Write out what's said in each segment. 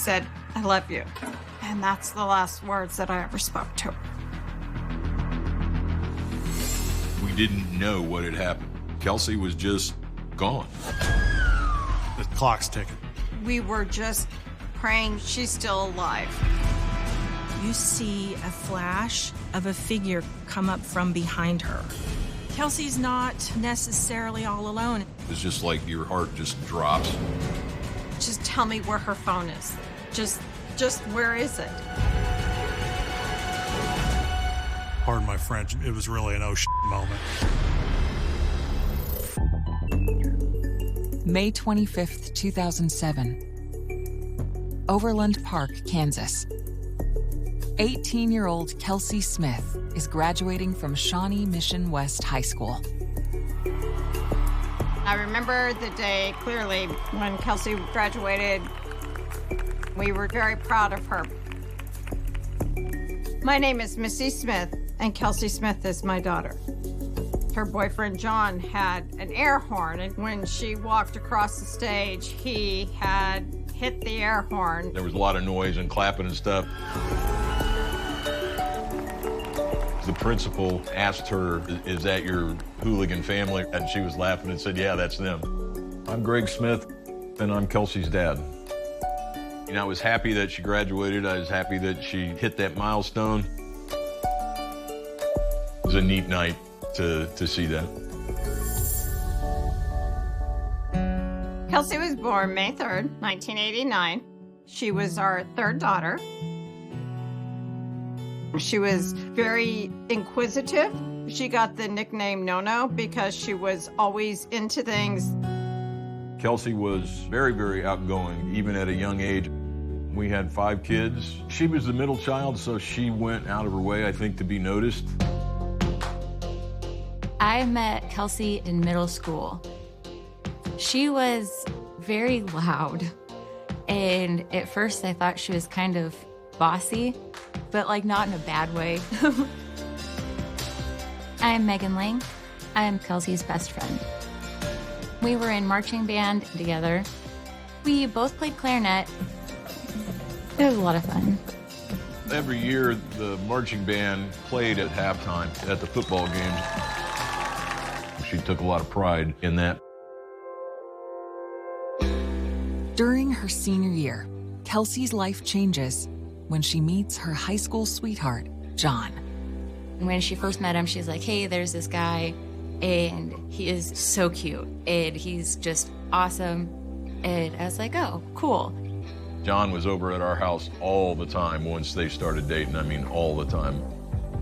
said, "I love you." And that's the last words that I ever spoke to her. We didn't know what had happened. Kelsey was just gone. The clock's ticking. We were just praying she's still alive. You see a flash of a figure come up from behind her. Kelsey's not necessarily all alone. It's just like your heart just drops. Just tell me where her phone is. Just where is it? Pardon my French, it was really an oh shit moment. May 25th, 2007. Overland Park, Kansas. 18-year-old Kelsey Smith is graduating from Shawnee Mission West High School. I remember the day clearly when Kelsey graduated. We were very proud of her. My name is Missy Smith, and Kelsey Smith is my daughter. Her boyfriend, John, had an air horn, and when she walked across the stage, he had hit the air horn. There was a lot of noise and clapping and stuff. The principal asked her, "Is that your hooligan family?" And she was laughing and said, "Yeah, that's them." I'm Greg Smith, and I'm Kelsey's dad. You know, I was happy that she graduated. I was happy that she hit that milestone. It was a neat night to see that. Kelsey was born May 3rd, 1989. She was our third daughter. She was very inquisitive. She got the nickname No-No because she was always into things. Kelsey was very, very outgoing, even at a young age. We had 5 kids. She was the middle child, so she went out of her way, I think, to be noticed. I met Kelsey in middle school. She was very loud, and at first I thought she was kind of bossy, but like not in a bad way. I'm Megan Lang. I'm Kelsey's best friend. We were in marching band together. We both played clarinet. It was a lot of fun. Every year, the marching band played at halftime at the football games. She took a lot of pride in that. During her senior year, Kelsey's life changes when she meets her high school sweetheart, John. When she first met him, she's like, "Hey, there's this guy, and he is so cute, and he's just awesome." And I was like, "Oh, cool." John was over at our house all the time once they started dating. I mean, all the time.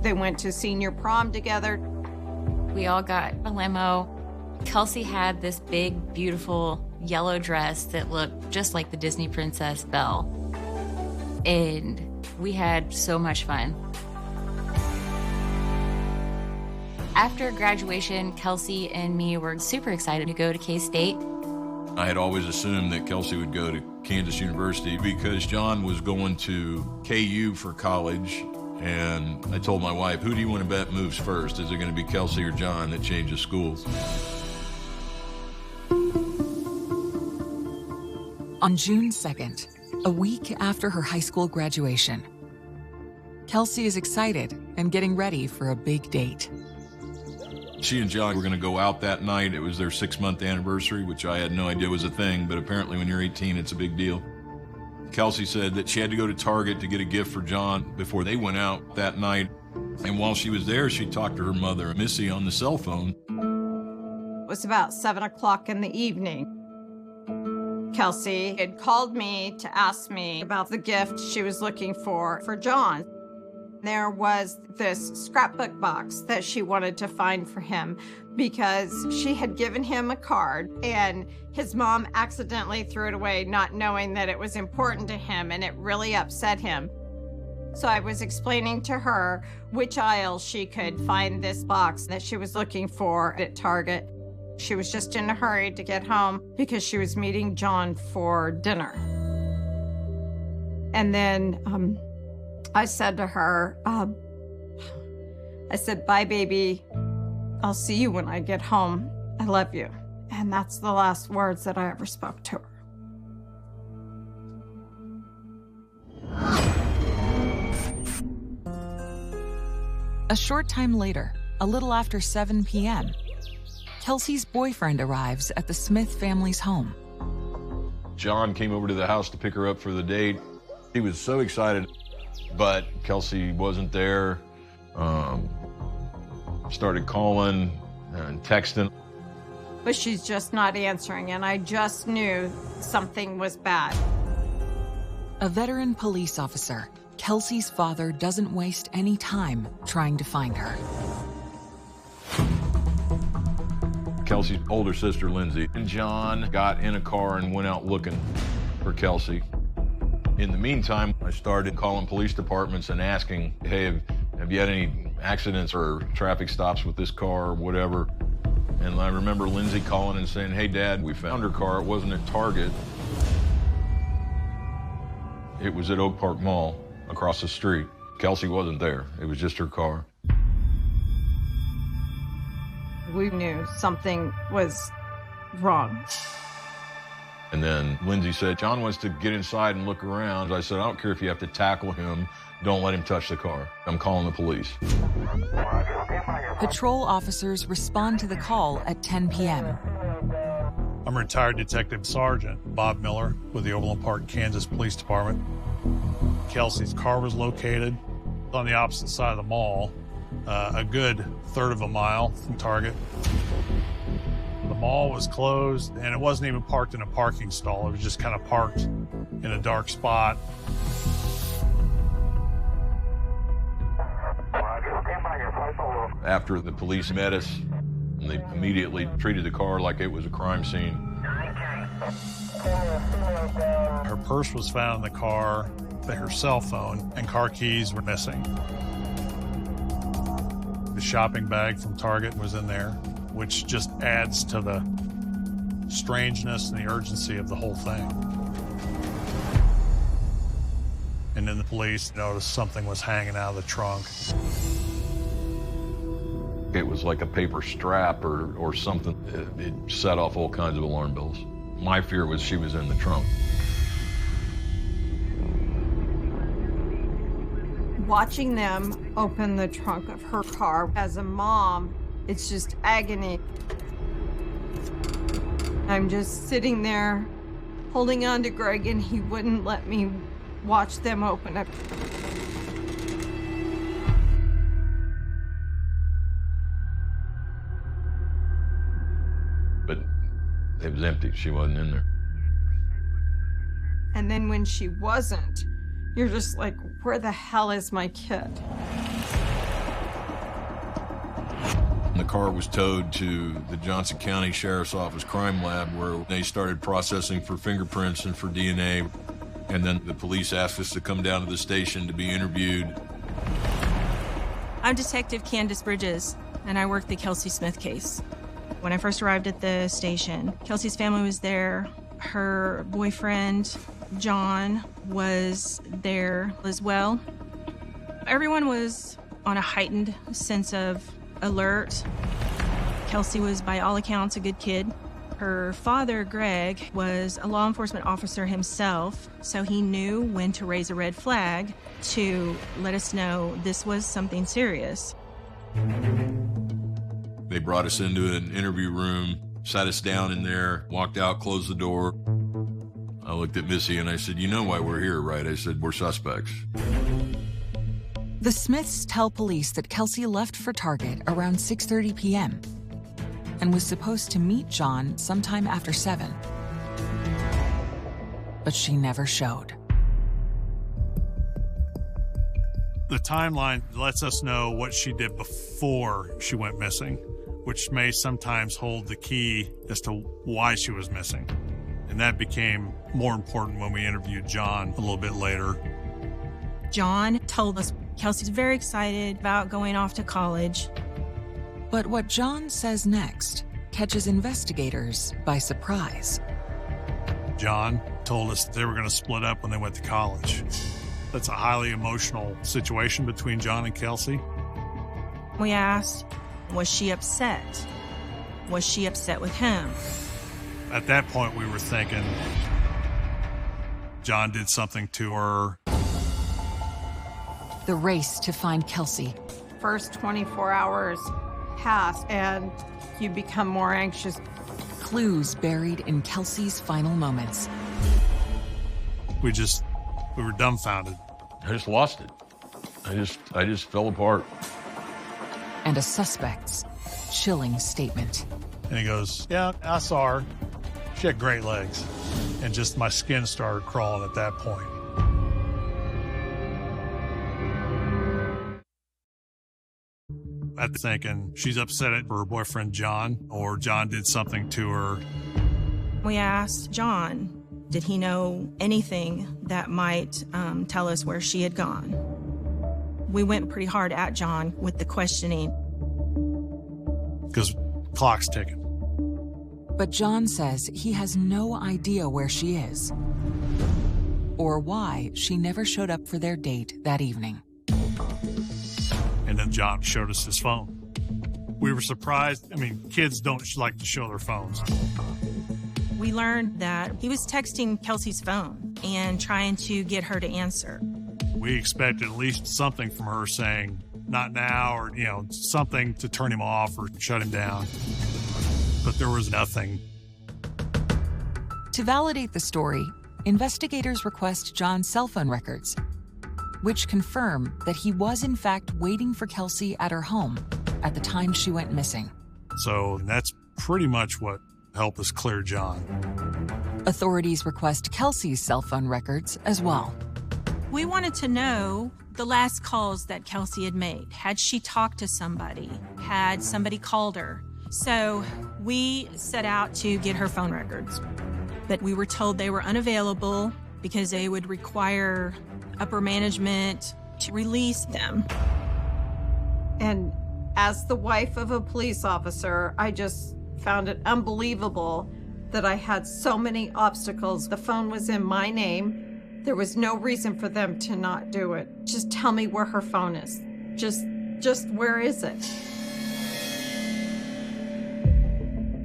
They went to senior prom together. We all got a limo. Kelsey had this big, beautiful yellow dress that looked just like the Disney princess Belle. And we had so much fun. After graduation, Kelsey and me were super excited to go to K-State. I had always assumed that Kelsey would go to Kansas University because John was going to KU for college. And I told my wife, "Who do you want to bet moves first? Is it going to be Kelsey or John that changes schools?" On June 2nd, a week after her high school graduation, Kelsey is excited and getting ready for a big date. She and John were going to go out that night. It was their 6-month anniversary, which I had no idea was a thing, but apparently when you're 18, it's a big deal. Kelsey said that she had to go to Target to get a gift for John before they went out that night. And while she was there, she talked to her mother, Missy, on the cell phone. It was about 7 o'clock in the evening. Kelsey had called me to ask me about the gift she was looking for John. There was this scrapbook box that she wanted to find for him because she had given him a card and his mom accidentally threw it away, not knowing that it was important to him, and it really upset him. So I was explaining to her which aisle she could find this box that she was looking for at Target. She was just in a hurry to get home because she was meeting John for dinner. And then I said to her, I said, "Bye, baby. I'll see you when I get home. I love you." And that's the last words that I ever spoke to her. A short time later, a little after 7 p.m., Kelsey's boyfriend arrives at the Smith family's home. John came over to the house to pick her up for the date. He was so excited, but Kelsey wasn't there. Started calling and texting. But she's just not answering, and I just knew something was bad. A veteran police officer, Kelsey's father doesn't waste any time trying to find her. Kelsey's older sister, Lindsay, and John got in a car and went out looking for Kelsey. In the meantime, I started calling police departments and asking, hey, have you had any accidents or traffic stops with this car or whatever? And I remember Lindsay calling and saying, hey, Dad, we found her car. It wasn't at Target. It was at Oak Park Mall across the street. Kelsey wasn't there. It was just her car. We knew something was wrong. And then Lindsay said, John wants to get inside and look around. I said, I don't care if you have to tackle him. Don't let him touch the car. I'm calling the police. Patrol officers respond to the call at 10 p.m. I'm retired Detective Sergeant Bob Miller with the Overland Park, Kansas Police Department. Kelsey's car was located on the opposite side of the mall, a good third of a mile from Target. The mall was closed, and it wasn't even parked in a parking stall. It was just kind of parked in a dark spot. After the police met us, they immediately treated the car like it was a crime scene. Her purse was found in the car, her cell phone and car keys were missing. The shopping bag from Target was in there, which just adds to the strangeness and the urgency of the whole thing. And then the police noticed something was hanging out of the trunk. It was like a paper strap or something. It set off all kinds of alarm bells. My fear was she was in the trunk. Watching them open the trunk of her car as a mom, it's just agony. I'm just sitting there holding on to Greg, and he wouldn't let me watch them open it. But it was empty. She wasn't in there. And then when she wasn't, you're just like, where the hell is my kid? The car was towed to the Johnson County Sheriff's Office Crime Lab, where they started processing for fingerprints and for DNA. And then the police asked us to come down to the station to be interviewed. I'm Detective Candace Bridges, and I work the Kelsey Smith case. When I first arrived at the station, Kelsey's family was there. Her boyfriend, John, was there as well. Everyone was on a heightened sense of alert. Kelsey was, by all accounts, a good kid. Her father, Greg, was a law enforcement officer himself, so he knew when to raise a red flag to let us know this was something serious. They brought us into an interview room, sat us down in there, walked out, closed the door. I looked at Missy and I said, you know why we're here, right? I said, we're suspects. The Smiths tell police that Kelsey left for Target around 6:30 p.m. and was supposed to meet John sometime after 7. But she never showed. The timeline lets us know what she did before she went missing, which may sometimes hold the key as to why she was missing. And that became more important when we interviewed John a little bit later. John told us Kelsey's very excited about going off to college. But what John says next catches investigators by surprise. John told us they were going to split up when they went to college. That's a highly emotional situation between John and Kelsey. We asked, was she upset? Was she upset with him? At that point, we were thinking John did something to her. The race to find Kelsey first 24 hours pass and you become more anxious. Clues buried in Kelsey's final moments. We were dumbfounded. I just lost it. I just fell apart. And a suspect's chilling statement. And he goes, yeah, I saw her. She had great legs. And just my skin started crawling at that point. I'm thinking she's upset at her boyfriend, John, or John did something to her. We asked John, did he know anything that might tell us where she had gone? We went pretty hard at John with the questioning. Because clock's ticking. But John says he has no idea where she is or why she never showed up for their date that evening. And then John showed us his phone. We were surprised. I mean, kids don't like to show their phones. We learned that he was texting Kelsey's phone and trying to get her to answer. We expected at least something from her saying, not now, or, something to turn him off or shut him down. But there was nothing. To validate the story, investigators request John's cell phone records, which confirm that he was in fact waiting for Kelsey at her home at the time she went missing. So that's pretty much what helped us clear John. Authorities request Kelsey's cell phone records as well. We wanted to know the last calls that Kelsey had made. Had she talked to somebody? Had somebody called her? So we set out to get her phone records, but we were told they were unavailable because they would require upper management to release them. And as the wife of a police officer, I just found it unbelievable that I had so many obstacles. The phone was in my name. There was no reason for them to not do it. Just tell me where her phone is. Just where is it?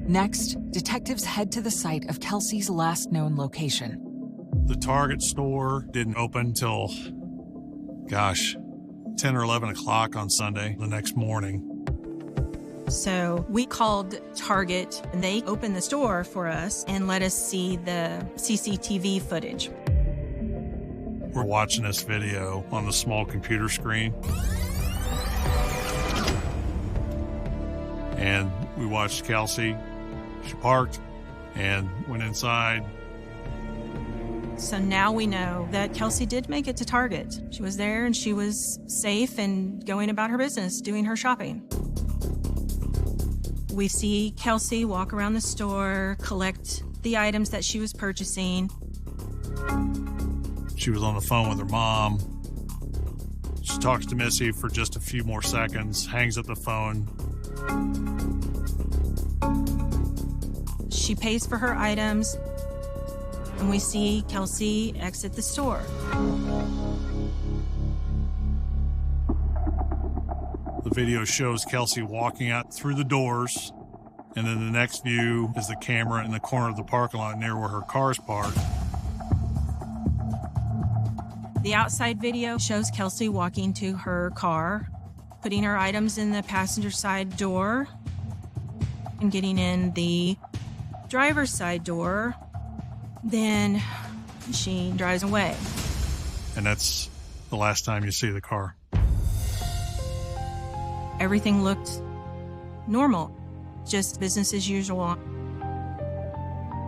Next, detectives head to the site of Kelsey's last known location. The Target store didn't open till, 10 or 11 o'clock on Sunday, the next morning. So we called Target, and they opened the store for us and let us see the CCTV footage. We're watching this video on the small computer screen. And we watched Kelsey. She parked and went inside. So now we know that Kelsey did make it to Target. She was there and she was safe and going about her business, doing her shopping. We see Kelsey walk around the store, collect the items that she was purchasing. She was on the phone with her mom. She talks to Missy for just a few more seconds, hangs up the phone. She pays for her items, and we see Kelsey exit the store. The video shows Kelsey walking out through the doors, and then the next view is the camera in the corner of the parking lot near where her car's parked. The outside video shows Kelsey walking to her car, putting her items in the passenger side door, and getting in the driver's side door. Then she drives away. And that's the last time you see the car. Everything looked normal, just business as usual.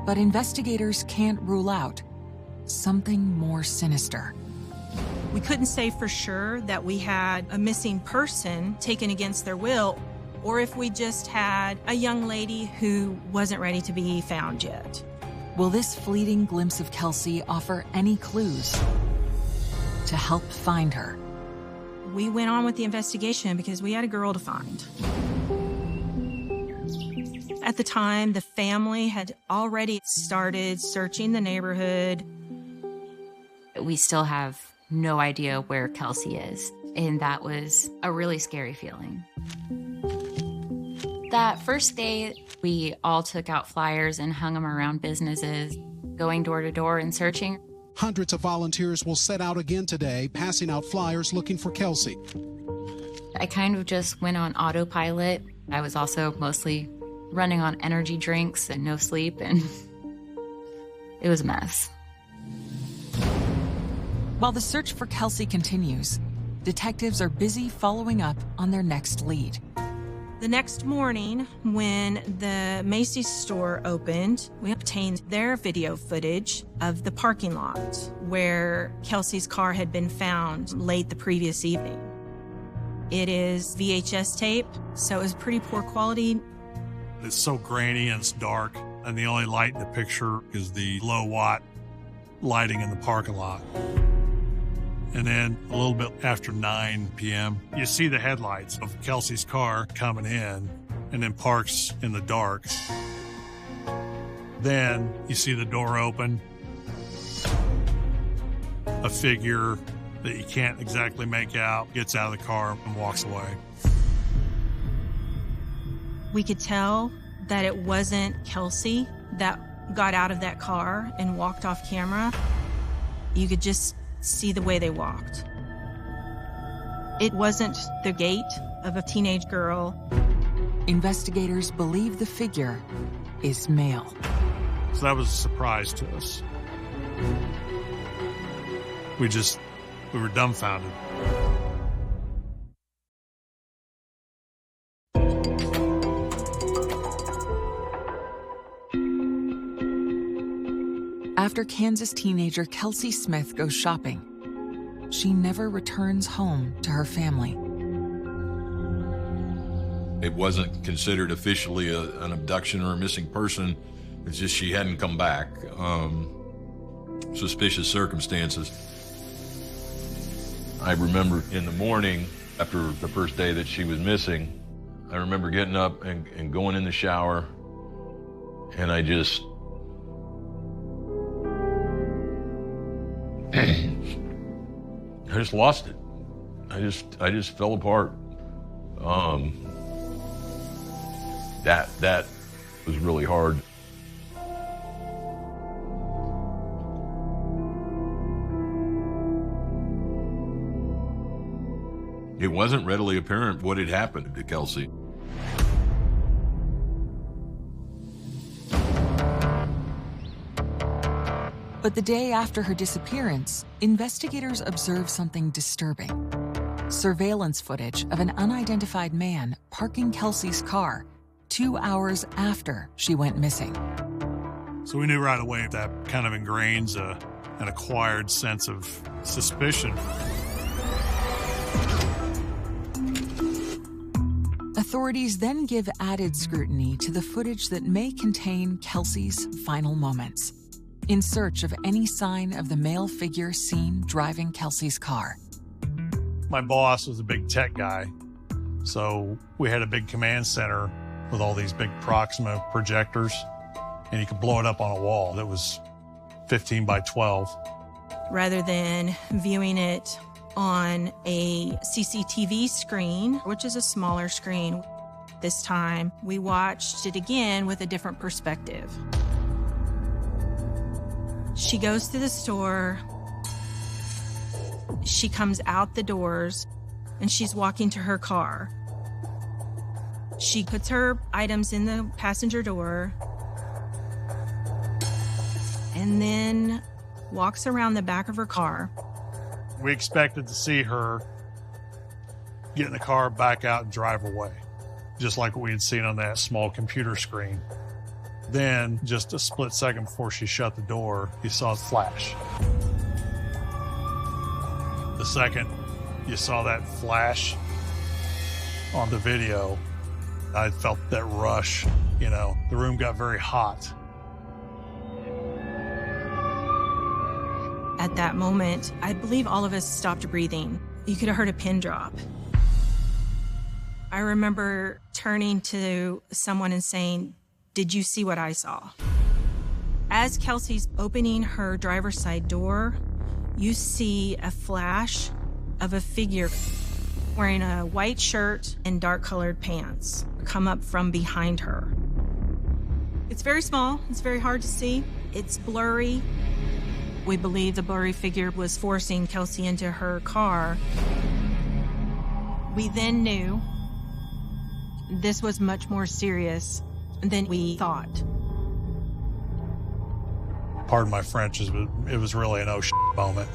But investigators can't rule out something more sinister. We couldn't say for sure that we had a missing person taken against their will, or if we just had a young lady who wasn't ready to be found yet. Will this fleeting glimpse of Kelsey offer any clues to help find her? We went on with the investigation because we had a girl to find. At the time, the family had already started searching the neighborhood. We still have no idea where Kelsey is, and that was a really scary feeling. That first day, we all took out flyers and hung them around businesses, going door to door and searching. Hundreds of volunteers will set out again today, passing out flyers looking for Kelsey. I kind of just went on autopilot. I was also mostly running on energy drinks and no sleep, and it was a mess. While the search for Kelsey continues, detectives are busy following up on their next lead. The next morning, when the Macy's store opened, we obtained their video footage of the parking lot where Kelsey's car had been found late the previous evening. It is VHS tape, so it was pretty poor quality. It's so grainy and it's dark, and the only light in the picture is the low watt lighting in the parking lot. And then a little bit after 9 p.m., you see the headlights of Kelsey's car coming in and then parks in the dark. Then you see the door open, a figure that you can't exactly make out gets out of the car and walks away. We could tell that it wasn't Kelsey that got out of that car and walked off camera. You could just see the way they walked. It wasn't the gait of a teenage girl. Investigators believe the figure is male. So that was a surprise to us. We were dumbfounded. After Kansas teenager Kelsey Smith goes shopping, she never returns home to her family. It wasn't considered officially an abduction or a missing person. It's just she hadn't come back. Suspicious circumstances. I remember in the morning, after the first day that she was missing, I remember getting up and going in the shower, and I just lost it. I just fell apart. That was really hard. It wasn't readily apparent what had happened to Kelsey. But the day after her disappearance, investigators observe something disturbing. Surveillance footage of an unidentified man parking Kelsey's car 2 hours after she went missing. So we knew right away that kind of ingrains an acquired sense of suspicion. Authorities then give added scrutiny to the footage that may contain Kelsey's final moments, in search of any sign of the male figure seen driving Kelsey's car. My boss was a big tech guy, so we had a big command center with all these big Proxima projectors, and you could blow it up on a wall that was 15 by 12. Rather than viewing it on a CCTV screen, which is a smaller screen, this time we watched it again with a different perspective. She goes to the store, she comes out the doors, and she's walking to her car. She puts her items in the passenger door and then walks around the back of her car. We expected to see her get in the car, back out, and drive away, just like what we had seen on that small computer screen. Then, just a split second before she shut the door, you saw a flash. The second you saw that flash on the video, I felt that rush, the room got very hot. At that moment, I believe all of us stopped breathing. You could have heard a pin drop. I remember turning to someone and saying, "Did you see what I saw?" As Kelsey's opening her driver's side door, you see a flash of a figure wearing a white shirt and dark-colored pants come up from behind her. It's very small. It's very hard to see. It's blurry. We believe the blurry figure was forcing Kelsey into her car. We then knew this was much more serious than we thought. Pardon my French, it was really an oh shit moment.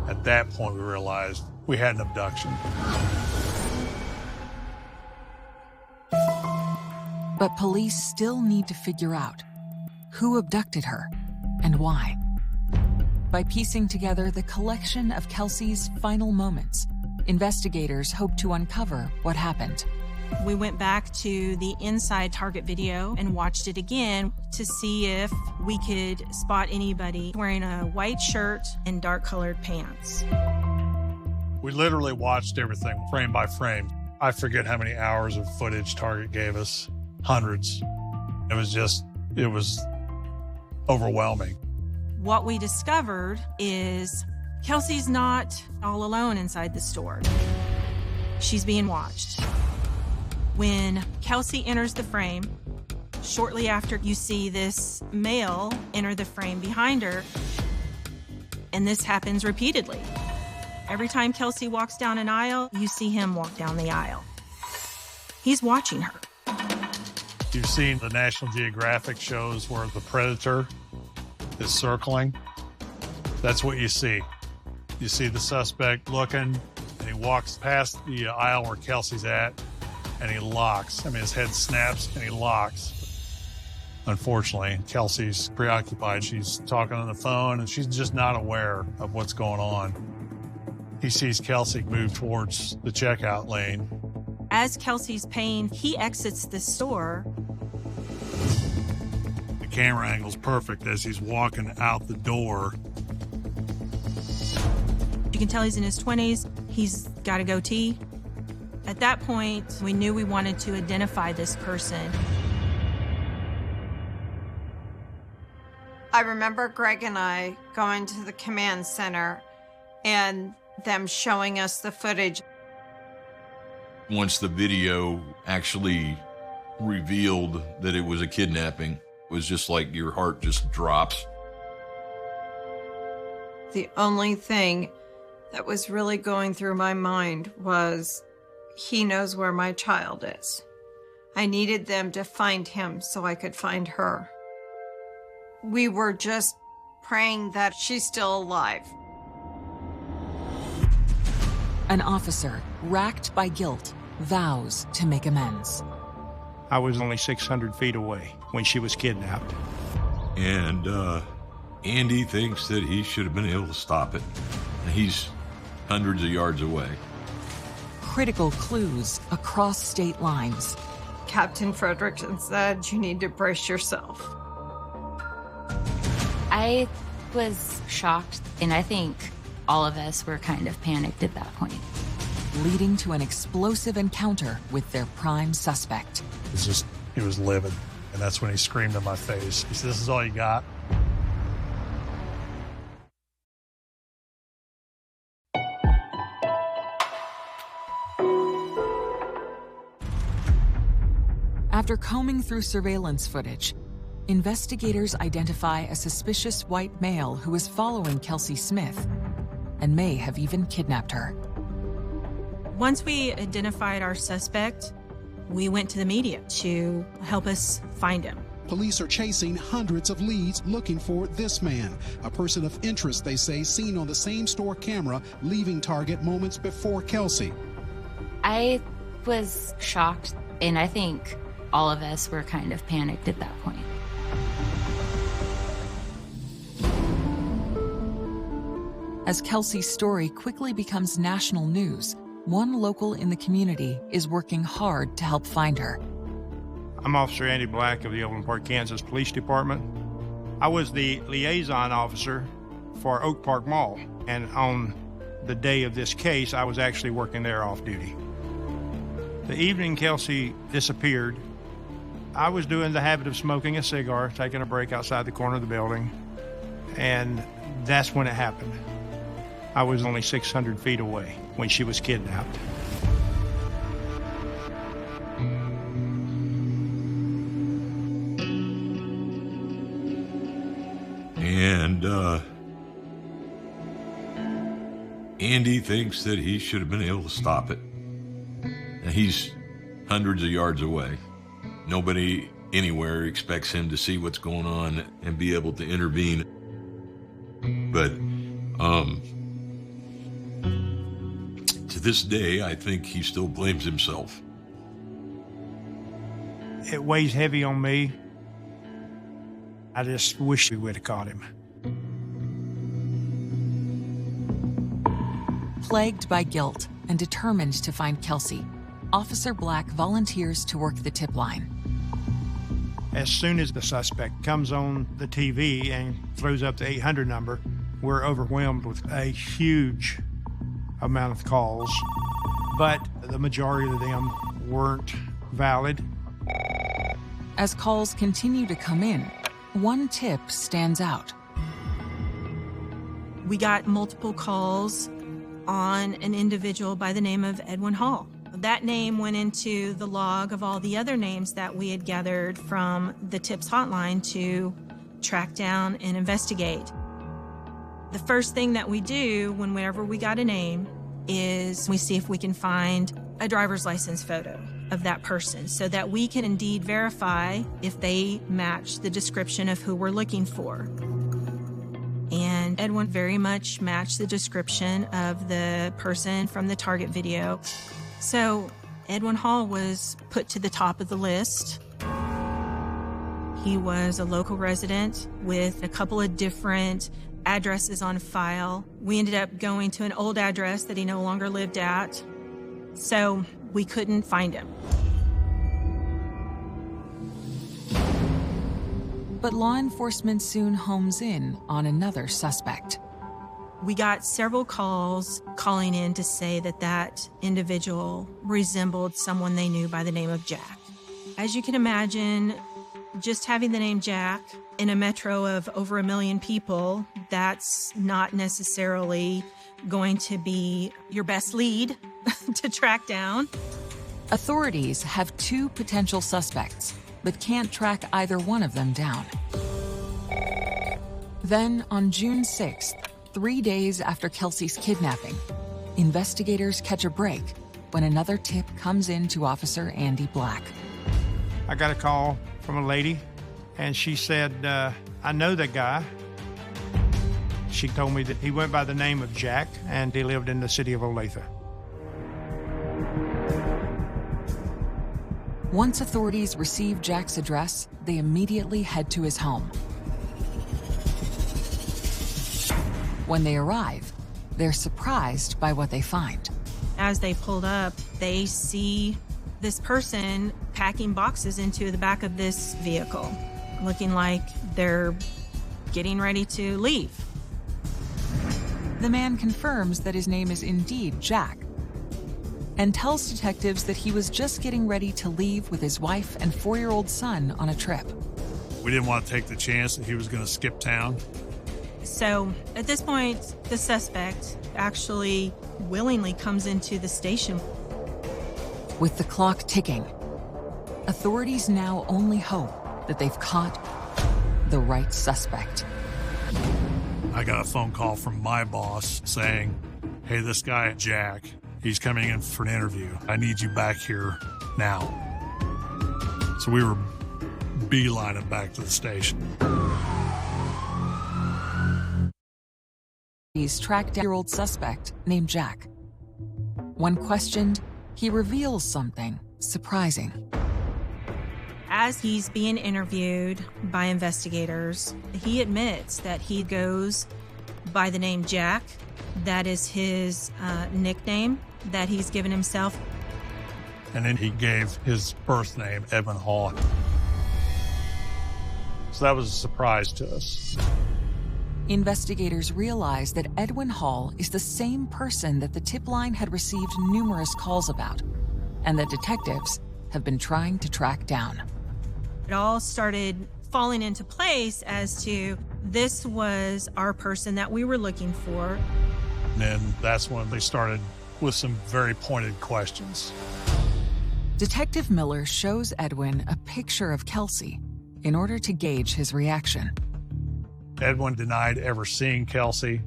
At that point, we realized we had an abduction. But police still need to figure out who abducted her and why. By piecing together the collection of Kelsey's final moments, investigators hope to uncover what happened. We went back to the inside Target video and watched it again to see if we could spot anybody wearing a white shirt and dark-colored pants. We literally watched everything frame by frame. I forget how many hours of footage Target gave us. Hundreds. It was overwhelming. What we discovered is Kelsey's not all alone inside the store. She's being watched. When Kelsey enters the frame, shortly after you see this male enter the frame behind her, and this happens repeatedly. Every time Kelsey walks down an aisle, you see him walk down the aisle. He's watching her. You've seen the National Geographic shows where the predator is circling. That's what you see. You see the suspect looking, and he walks past the aisle where Kelsey's at, and he locks. I mean, his head snaps, and he locks. Unfortunately, Kelsey's preoccupied. She's talking on the phone, and she's just not aware of what's going on. He sees Kelsey move towards the checkout lane. As Kelsey's paying, he exits the store. The camera angle's perfect as he's walking out the door. You can tell he's in his 20s. He's got a goatee. At that point, we knew we wanted to identify this person. I remember Greg and I going to the command center and them showing us the footage. Once the video actually revealed that it was a kidnapping, it was just like your heart just drops. The only thing that was really going through my mind was, he knows where my child is. I needed them to find him so I could find her. We were just praying that she's still alive. An officer, racked by guilt, vows to make amends. I was only 600 feet away when she was kidnapped. And Andy thinks that he should have been able to stop it. He's hundreds of yards away. Critical clues across state lines. Captain Frederickson said, you need to brace yourself. I was shocked, and I think all of us were kind of panicked at that point. Leading to an explosive encounter with their prime suspect. He was livid. And that's when he screamed in my face. He said, "This is all you got?" After combing through surveillance footage, investigators identify a suspicious white male who is following Kelsey Smith and may have even kidnapped her. Once we identified our suspect, we went to the media to help us find him. Police are chasing hundreds of leads looking for this man, a person of interest, they say, seen on the same store camera leaving Target moments before Kelsey. I was shocked, and I think all of us were kind of panicked at that point. As Kelsey's story quickly becomes national news, one local in the community is working hard to help find her. I'm Officer Andy Black of the Overland Park, Kansas Police Department. I was the liaison officer for Oak Park Mall, and on the day of this case, I was actually working there off duty. The evening Kelsey disappeared, I was doing the habit of smoking a cigar, taking a break outside the corner of the building, and that's when it happened. I was only 600 feet away when she was kidnapped. And Andy thinks that he should have been able to stop it. And he's hundreds of yards away. Nobody anywhere expects him to see what's going on and be able to intervene. But to this day, I think he still blames himself. It weighs heavy on me. I just wish we would have caught him. Plagued by guilt and determined to find Kelsey, Officer Black volunteers to work the tip line. As soon as the suspect comes on the TV and throws up the 800 number, we're overwhelmed with a huge amount of calls, but the majority of them weren't valid. As calls continue to come in, one tip stands out. We got multiple calls on an individual by the name of Edwin Hall. That name went into the log of all the other names that we had gathered from the TIPS hotline to track down and investigate. The first thing that we do whenever we got a name is we see if we can find a driver's license photo of that person so that we can indeed verify if they match the description of who we're looking for. And Edwin very much matched the description of the person from the Target video. So Edwin Hall was put to the top of the list. He was a local resident with a couple of different addresses on file. We ended up going to an old address that he no longer lived at, so we couldn't find him. But law enforcement soon homes in on another suspect. We got several calls calling in to say that that individual resembled someone they knew by the name of Jack. As you can imagine, just having the name Jack in a metro of over 1 million people, that's not necessarily going to be your best lead to track down. Authorities have 2 potential suspects, but can't track either one of them down. Then, on June 6th, 3 days after Kelsey's kidnapping, investigators catch a break when another tip comes in to Officer Andy Black. I got a call from a lady, and she said, I know that guy. She told me that he went by the name of Jack, and he lived in the city of Olathe. Once authorities receive Jack's address, they immediately head to his home. When they arrive, they're surprised by what they find. As they pulled up, they see this person packing boxes into the back of this vehicle, looking like they're getting ready to leave. The man confirms that his name is indeed Jack and tells detectives that he was just getting ready to leave with his wife and 4-year-old son on a trip. We didn't want to take the chance that he was going to skip town. So at this point, the suspect actually willingly comes into the station. With the clock ticking, authorities now only hope that they've caught the right suspect. I got a phone call from my boss saying, hey, this guy, Jack, he's coming in for an interview. I need you back here now. So we were beelining back to the station. He's tracked down a 4-year-old suspect named Jack. When questioned, he reveals something surprising. As he's being interviewed by investigators, he admits that he goes by the name Jack. That is his nickname that he's given himself. And then he gave his birth name, Edwin Hall. So that was a surprise to us. Investigators realize that Edwin Hall is the same person that the tip line had received numerous calls about, and that detectives have been trying to track down. It all started falling into place as to this was our person that we were looking for. And then that's when they started with some very pointed questions. Detective Miller shows Edwin a picture of Kelsey in order to gauge his reaction. Edwin denied ever seeing Kelsey.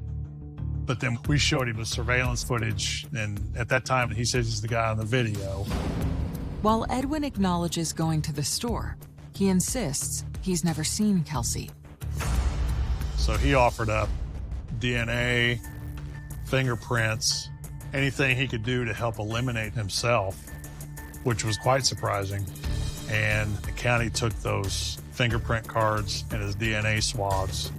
But then we showed him the surveillance footage, and at that time, he says he's the guy on the video. While Edwin acknowledges going to the store, he insists he's never seen Kelsey. So he offered up DNA, fingerprints, anything he could do to help eliminate himself, which was quite surprising. And the county took those fingerprint cards and his DNA swabs.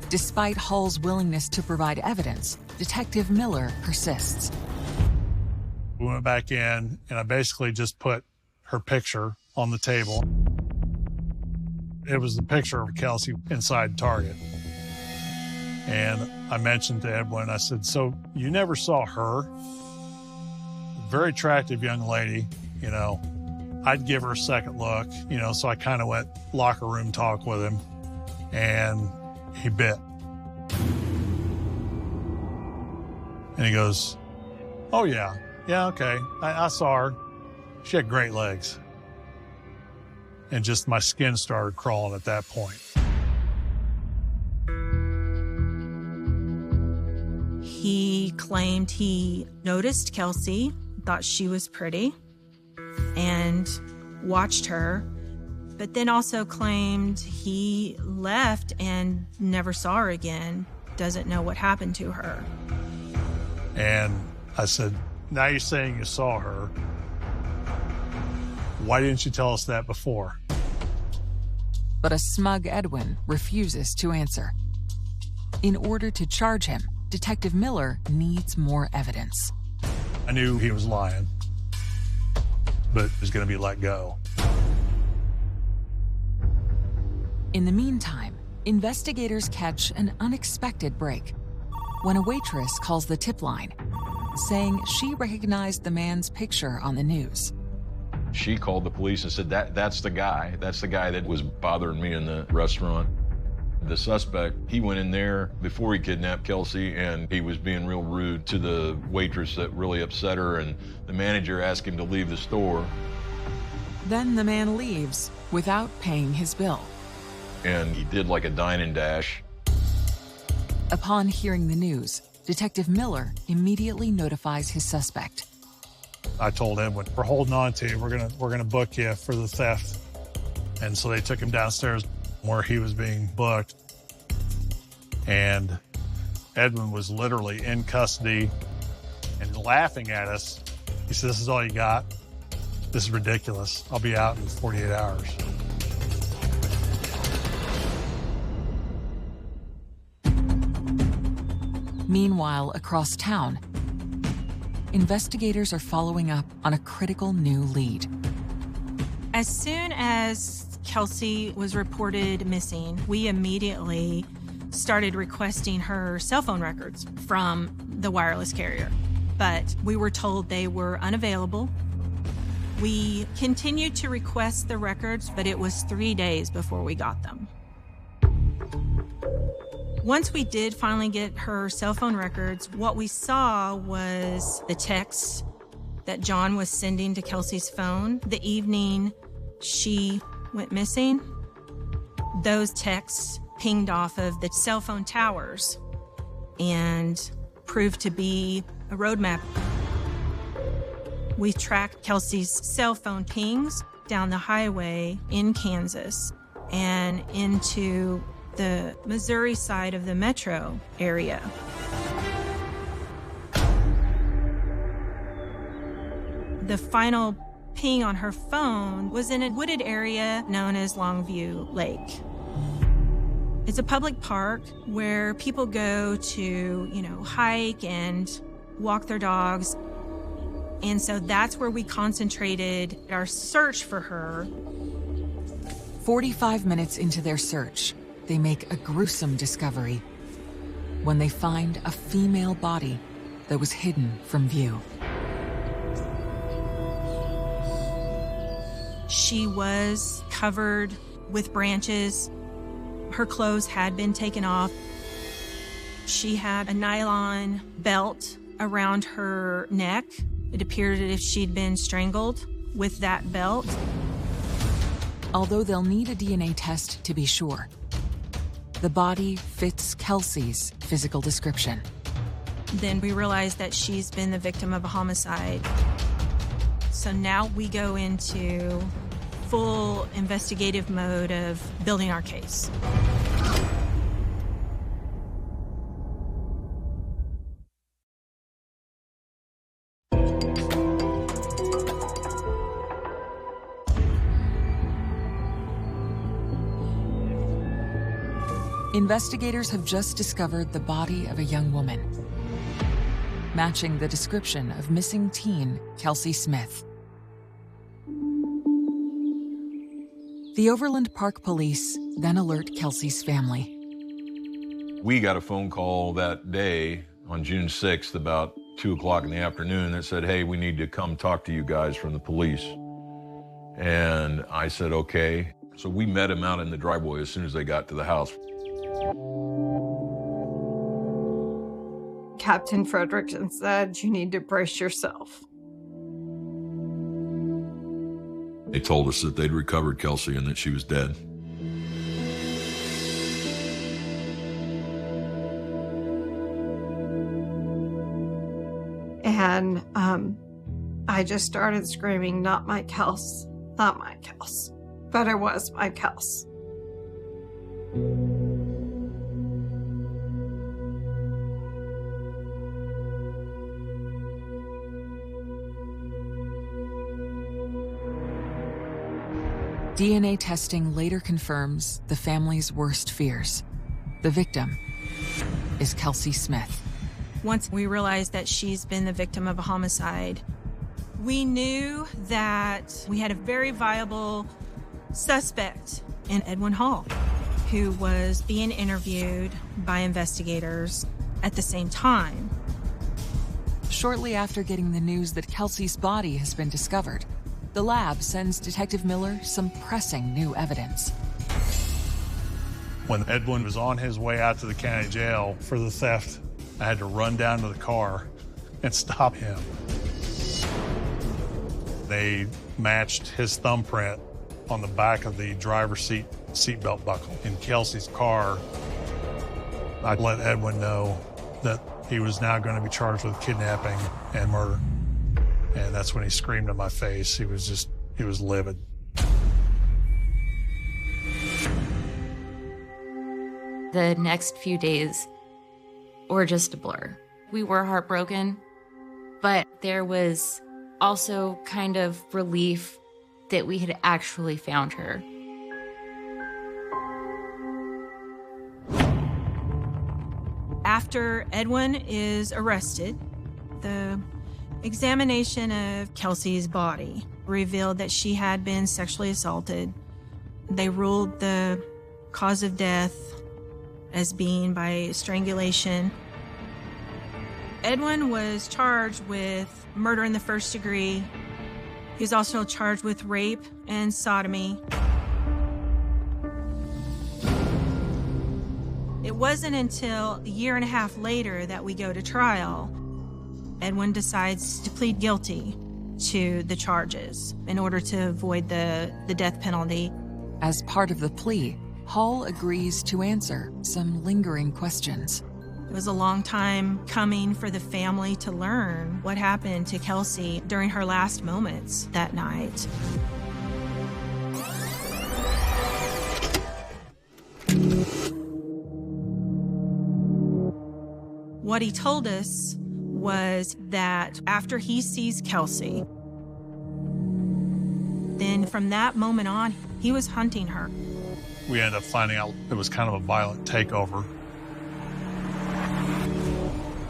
Despite Hull's willingness to provide evidence, Detective Miller persists. We went back in, and I basically just put her picture on the table. It was the picture of Kelsey inside Target. And I mentioned to Edwin, I said, so you never saw her? Very attractive young lady, you know. I'd give her a second look, you know, so I kind of went locker room talk with him, and he bit. And he goes, oh, yeah, okay. I saw her. She had great legs. And just my skin started crawling at that point. He claimed he noticed Kelsey, thought she was pretty, and watched her, but then also claimed he left and never saw her again, doesn't know what happened to her. And I said, now you're saying you saw her. Why didn't you tell us that before? But a smug Edwin refuses to answer. In order to charge him, Detective Miller needs more evidence. I knew he was lying, but was going to be let go. In the meantime, investigators catch an unexpected break when a waitress calls the tip line, saying she recognized the man's picture on the news. She called the police and said, that's the guy. That's the guy that was bothering me in the restaurant. The suspect, he went in there before he kidnapped Kelsey, and he was being real rude to the waitress that really upset her, and the manager asked him to leave the store. Then the man leaves without paying his bill. And he did like a dine and dash. Upon hearing the news, Detective Miller immediately notifies his suspect. I told Edwin, we're holding on to you. We're gonna book you for the theft. And so they took him downstairs where he was being booked. And Edwin was literally in custody and laughing at us. He said, this is all you got? This is ridiculous. I'll be out in 48 hours. Meanwhile, across town, investigators are following up on a critical new lead. As soon as Kelsey was reported missing, we immediately started requesting her cell phone records from the wireless carrier, but we were told they were unavailable. We continued to request the records, but it was 3 days before we got them. Once we did finally get her cell phone records, what we saw was the texts that John was sending to Kelsey's phone the evening she went missing. Those texts pinged off of the cell phone towers and proved to be a road map. We tracked Kelsey's cell phone pings down the highway in Kansas and into the Missouri side of the metro area. The final ping on her phone was in a wooded area known as Longview Lake. It's a public park where people go to, hike and walk their dogs. And so that's where we concentrated our search for her. 45 minutes into their search, they make a gruesome discovery when they find a female body that was hidden from view. She was covered with branches. Her clothes had been taken off. She had a nylon belt around her neck. It appeared as if she'd been strangled with that belt. Although they'll need a DNA test to be sure, the body fits Kelsey's physical description. Then we realized that she's been the victim of a homicide. So now we go into full investigative mode of building our case. Investigators have just discovered the body of a young woman, matching the description of missing teen Kelsey Smith. The Overland Park police then alert Kelsey's family. We got a phone call that day on June 6th about 2 o'clock in the afternoon that said, hey, we need to come talk to you guys from the police. And I said, okay. So we met him out in the driveway as soon as they got to the house. Captain Frederickson said, you need to brace yourself. They told us that they'd recovered Kelsey and that she was dead. And I just started screaming, not my Kels, not my Kels. But it was my Kels. DNA testing later confirms the family's worst fears. The victim is Kelsey Smith. Once we realized that she's been the victim of a homicide, we knew that we had a very viable suspect in Edwin Hall, who was being interviewed by investigators at the same time. Shortly after getting the news that Kelsey's body has been discovered, the lab sends Detective Miller some pressing new evidence. When Edwin was on his way out to the county jail for the theft, I had to run down to the car and stop him. They matched his thumbprint on the back of the driver's seatbelt buckle in Kelsey's car. I let Edwin know that he was now going to be charged with kidnapping and murder. And that's when he screamed in my face. He was livid. The next few days were just a blur. We were heartbroken, but there was also kind of relief that we had actually found her. After Edwin is arrested, the examination of Kelsey's body revealed that she had been sexually assaulted. They ruled the cause of death as being by strangulation. Edwin was charged with murder in the first degree. He was also charged with rape and sodomy. It wasn't until a year and a half later that we go to trial. Edwin decides to plead guilty to the charges in order to avoid the death penalty. As part of the plea, Hall agrees to answer some lingering questions. It was a long time coming for the family to learn what happened to Kelsey during her last moments that night. What he told us was that after he sees Kelsey, then from that moment on, he was hunting her. We ended up finding out it was kind of a violent takeover.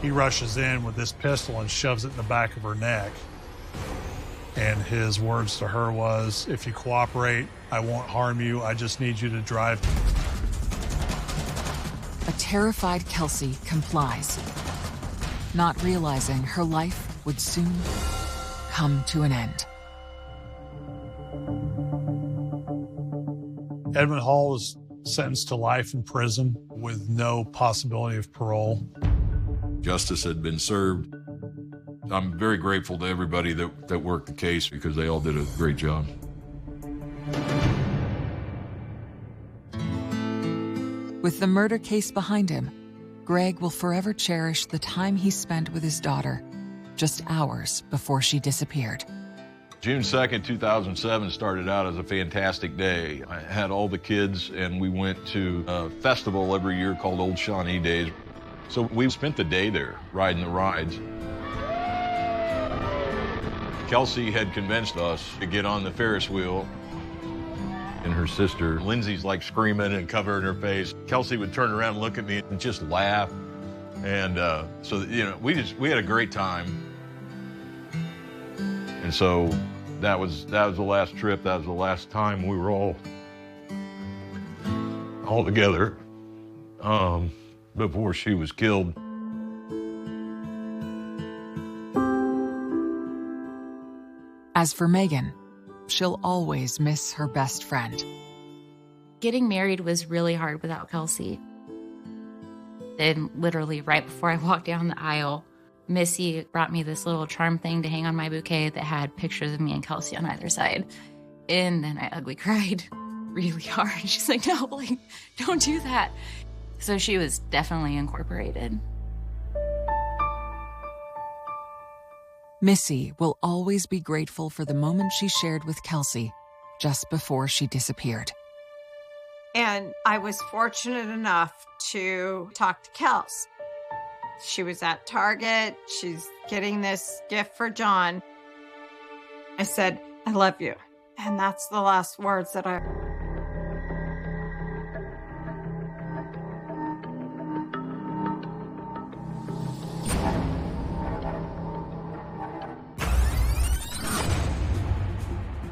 He rushes in with this pistol and shoves it in the back of her neck. And his words to her was, if you cooperate, I won't harm you. I just need you to drive. A terrified Kelsey complies, not realizing her life would soon come to an end. Edwin Hall was sentenced to life in prison with no possibility of parole. Justice had been served. I'm very grateful to everybody that worked the case because they all did a great job. With the murder case behind him, Greg will forever cherish the time he spent with his daughter just hours before she disappeared. June 2nd, 2007 started out as a fantastic day. I had all the kids and we went to a festival every year called Old Shawnee Days. So we spent the day there riding the rides. Kelsey had convinced us to get on the Ferris wheel. And her sister, Lindsay's like screaming and covering her face. Kelsey would turn around and look at me and just laugh. And so, you know, we had a great time. And so that was the last trip. That was the last time we were all together before she was killed. As for Megan, she'll always miss her best friend. Getting married was really hard without Kelsey. And literally right before I walked down the aisle, Missy brought me this little charm thing to hang on my bouquet that had pictures of me and Kelsey on either side. And then I ugly cried really hard. She's like, no, like, don't do that. So she was definitely incorporated. Missy will always be grateful for the moment she shared with Kelsey just before she disappeared. And I was fortunate enough to talk to Kels. She was at Target. She's getting this gift for John. I said, I love you. And that's the last words that I...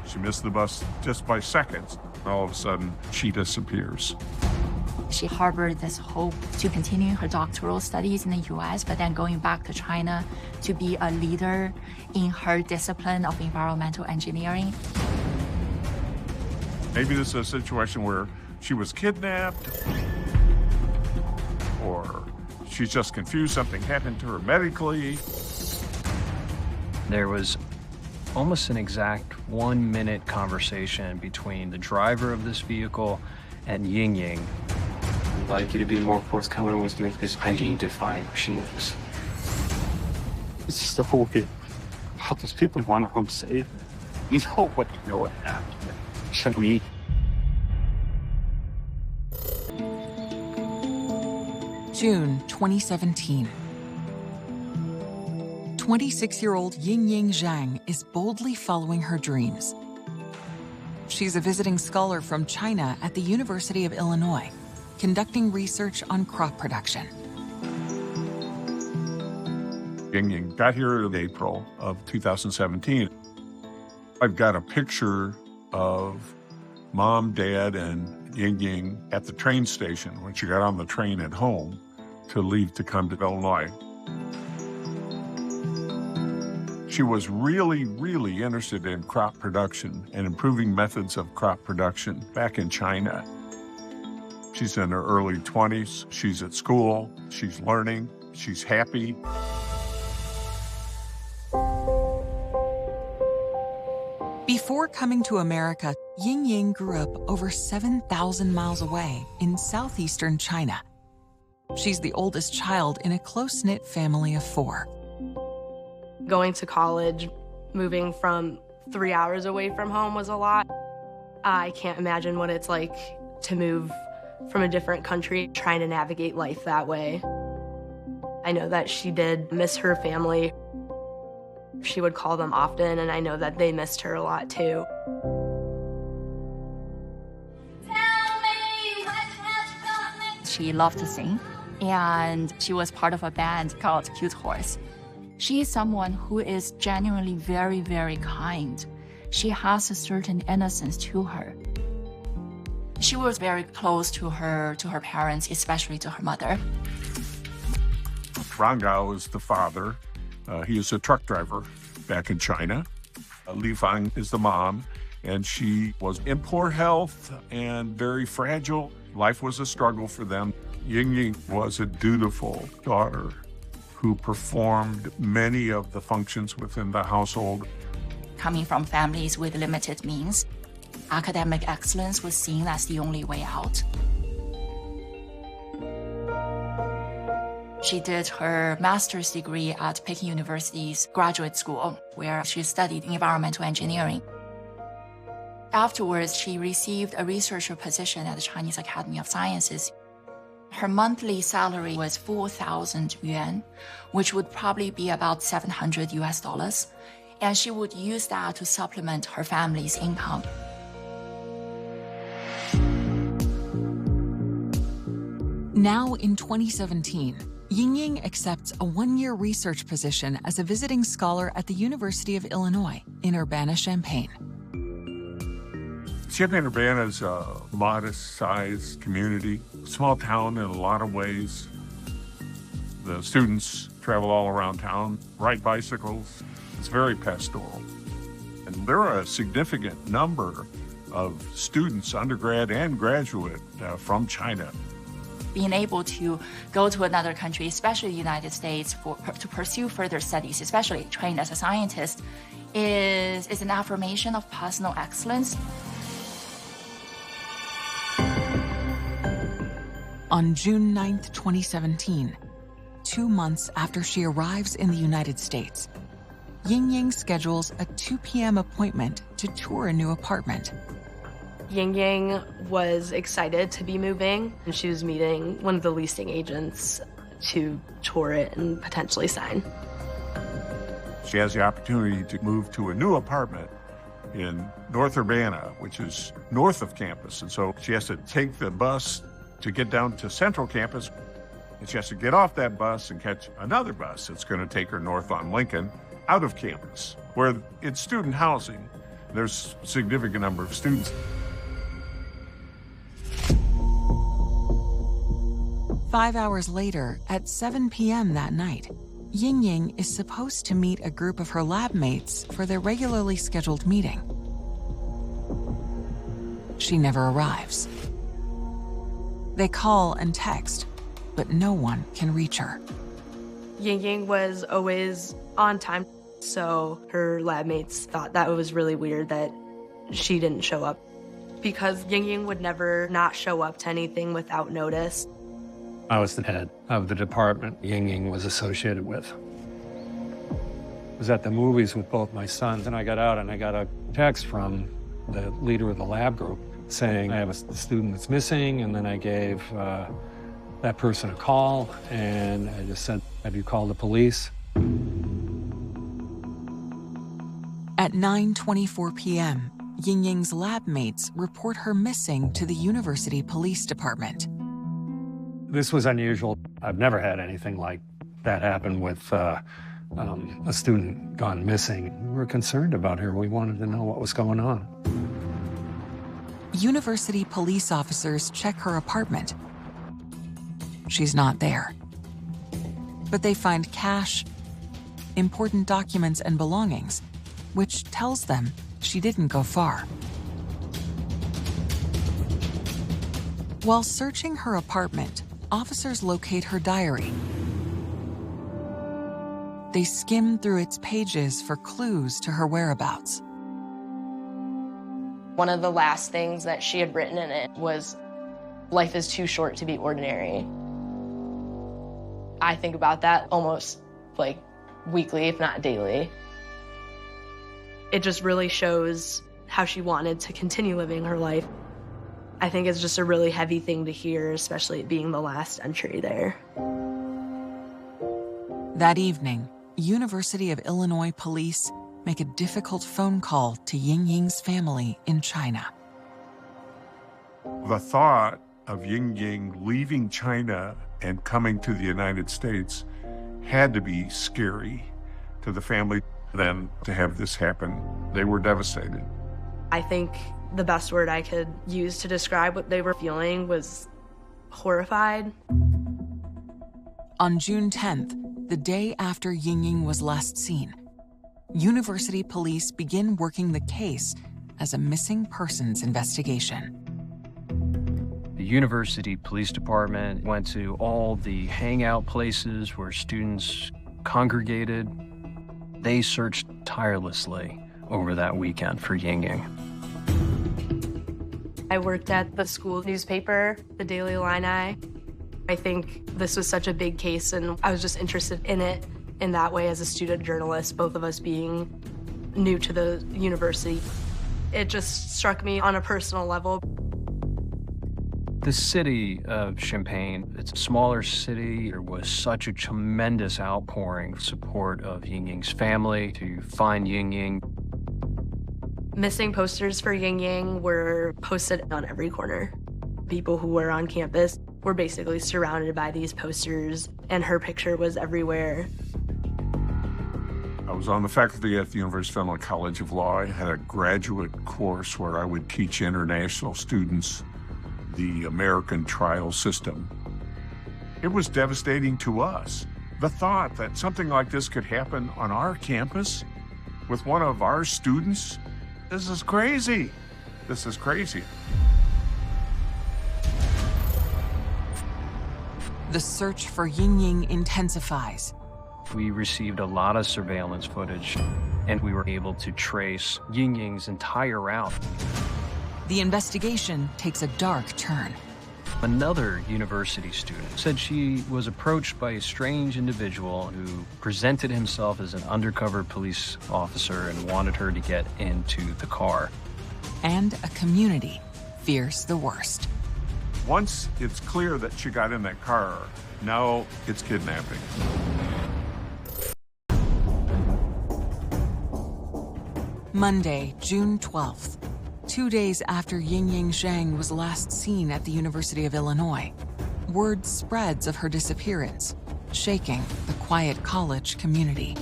She missed the bus just by seconds. All of a sudden, she disappears. She harbored this hope to continue her doctoral studies in the US, but then going back to China to be a leader in her discipline of environmental engineering. Maybe this is a situation where she was kidnapped, or she's just confused, something happened to her medically. There was almost an exact 1 minute conversation between the driver of this vehicle and Ying Ying. I'd like you to be more forthcoming with me because I need to find where she is. It's just a whole game. How those people want to home safe. You know what happened. Should we? June 2017. 26-year-old Ying Ying Zhang is boldly following her dreams. She's a visiting scholar from China at the University of Illinois, conducting research on crop production. Ying Ying got here in April of 2017. I've got a picture of Mom, Dad, and Ying Ying at the train station when she got on the train at home to leave to come to Illinois. She was really, really interested in crop production and improving methods of crop production back in China. She's in her early 20s. She's at school. She's learning. She's happy. Before coming to America, Ying Ying grew up over 7,000 miles away in southeastern China. She's the oldest child in a close-knit family of 4. Going to college, moving from 3 hours away from home was a lot. I can't imagine what it's like to move from a different country, trying to navigate life that way. I know that she did miss her family. She would call them often, and I know that they missed her a lot too. She loved to sing, and she was part of a band called Cute Horse. She is someone who is genuinely very, very kind. She has a certain innocence to her. She was very close to her parents, especially to her mother. Rang Gao is the father. He is a truck driver back in China. Li Fang is the mom, and she was in poor health and very fragile. Life was a struggle for them. Ying Ying was a dutiful daughter who performed many of the functions within the household. Coming from families with limited means, academic excellence was seen as the only way out. She did her master's degree at Peking University's graduate school, where she studied environmental engineering. Afterwards, she received a researcher position at the Chinese Academy of Sciences. Her monthly salary was 4,000 yuan, which would probably be about $700. And she would use that to supplement her family's income. Now in 2017, Yingying accepts a one-year research position as a visiting scholar at the University of Illinois in Urbana-Champaign. Champaign-Urbana is a modest-sized community, small town in a lot of ways. The students travel all around town, ride bicycles. It's very pastoral. And there are a significant number of students, undergrad and graduate, from China. Being able to go to another country, especially the United States, to pursue further studies, especially trained as a scientist, is an affirmation of personal excellence. On June 9th, 2017, 2 months after she arrives in the United States, Yingying schedules a 2 p.m. appointment to tour a new apartment. Yingying was excited to be moving, and she was meeting one of the leasing agents to tour it and potentially sign. She has the opportunity to move to a new apartment in North Urbana, which is north of campus. And so she has to take the bus to get down to Central Campus, and she has to get off that bus and catch another bus that's going to take her north on Lincoln out of campus, where it's student housing. There's a significant number of students. 5 hours later, at 7 p.m. that night, Yingying is supposed to meet a group of her lab mates for their regularly scheduled meeting. She never arrives. They call and text, but no one can reach her. Yingying was always on time, so her lab mates thought that it was really weird that she didn't show up, because Yingying would never not show up to anything without notice. I was the head of the department Yingying was associated with. I was at the movies with both my sons, and I got out and I got a text from the leader of the lab group saying, I have a student that's missing, and then I gave that person a call, and I just said, have you called the police? At 9:24 p.m., Yingying's lab mates report her missing to the university police department. This was unusual. I've never had anything like that happen with a student gone missing. We were concerned about her. We wanted to know what was going on. University police officers check her apartment. She's not there. But they find cash, important documents, and belongings, which tells them she didn't go far. While searching her apartment, officers locate her diary. They skim through its pages for clues to her whereabouts. One of the last things that she had written in it was, "Life is too short to be ordinary." I think about that almost like weekly, if not daily. It just really shows how she wanted to continue living her life. I think it's just a really heavy thing to hear, especially it being the last entry there. That evening, University of Illinois police make a difficult phone call to Yingying's family in China. The thought of Yingying leaving China and coming to the United States had to be scary to the family. Then to have this happen, they were devastated. I think the best word I could use to describe what they were feeling was horrified. On June 10th, the day after Yingying was last seen, university police begin working the case as a missing persons investigation. The university police department went to all the hangout places where students congregated. They searched tirelessly over that weekend for Yingying. I worked at the school newspaper, the Daily Illini. I think this was such a big case, and I was just interested in it in that way as a student journalist, both of us being new to the university. It just struck me on a personal level. The city of Champaign, it's a smaller city. There was such a tremendous outpouring of support of Ying Ying's family to find Ying Ying. Missing posters for Ying Ying were posted on every corner. People who were on campus were basically surrounded by these posters, and her picture was everywhere. I was on the faculty at the University of Illinois College of Law. I had a graduate course where I would teach international students the American trial system. It was devastating to us. The thought that something like this could happen on our campus with one of our students, this is crazy. This is crazy. The search for Ying Ying intensifies. We received a lot of surveillance footage, and we were able to trace Ying Ying's entire route. The investigation takes a dark turn. Another university student said she was approached by a strange individual who presented himself as an undercover police officer and wanted her to get into the car. And a community fears the worst. Once it's clear that she got in that car, now it's kidnapping. Monday, June 12th. 2 days after Ying Ying Zhang was last seen at the University of Illinois, word spreads of her disappearance, shaking the quiet college community.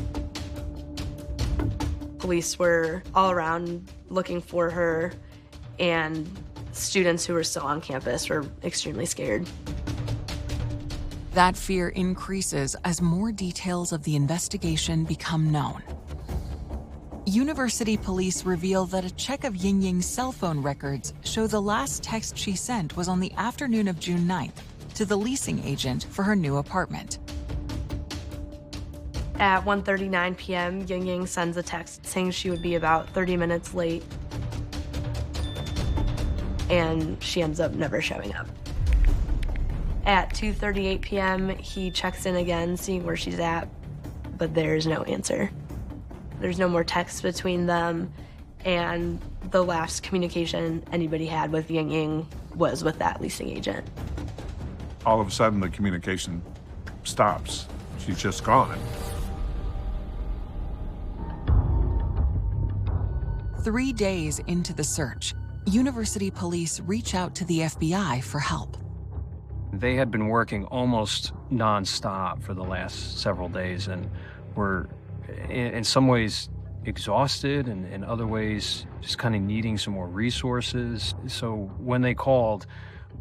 Police were all around looking for her, and students who were still on campus were extremely scared. That fear increases as more details of the investigation become known. University police reveal that a check of Ying Ying's cell phone records show the last text she sent was on the afternoon of June 9th to the leasing agent for her new apartment. At 1:39 p.m., Ying Ying sends a text saying she would be about 30 minutes late, and she ends up never showing up. At 2:38 p.m., he checks in again, seeing where she's at, but there's no answer. There's no more text between them, and the last communication anybody had with Ying Ying was with that leasing agent. All of a sudden, the communication stops. She's just gone. 3 days into the search, university police reach out to the FBI for help. They had been working almost nonstop for the last several days and were in some ways exhausted and in other ways just kind of needing some more resources. So when they called,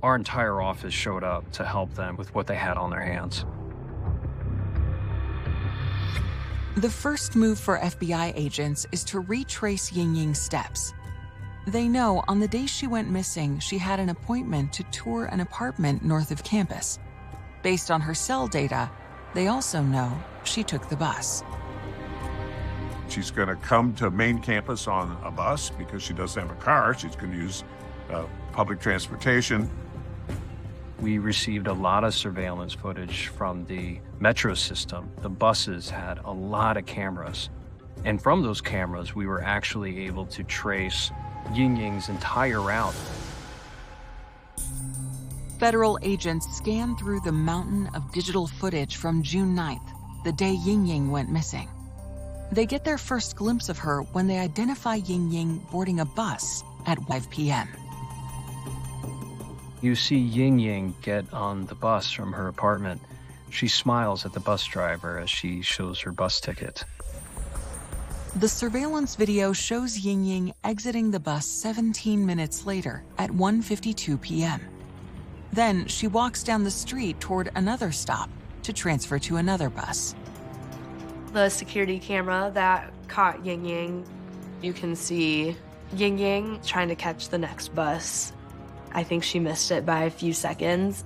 our entire office showed up to help them with what they had on their hands. The first move for FBI agents is to retrace Ying Ying's steps. They know on the day she went missing, she had an appointment to tour an apartment north of campus. Based on her cell data, they also know she took the bus. She's going to come to main campus on a bus because she doesn't have a car. She's going to use public transportation. We received a lot of surveillance footage from the metro system. The buses had a lot of cameras. And from those cameras, we were actually able to trace Ying Ying's entire route. Federal agents scan through the mountain of digital footage from June 9th, the day Ying Ying went missing. They get their first glimpse of her when they identify Ying Ying boarding a bus at 5 p.m. You see Ying Ying get on the bus from her apartment. She smiles at the bus driver as she shows her bus ticket. The surveillance video shows Ying Ying exiting the bus 17 minutes later at 1:52 p.m. Then she walks down the street toward another stop to transfer to another bus. The security camera that caught Ying Ying, you can see Ying Ying trying to catch the next bus. I think she missed it by a few seconds.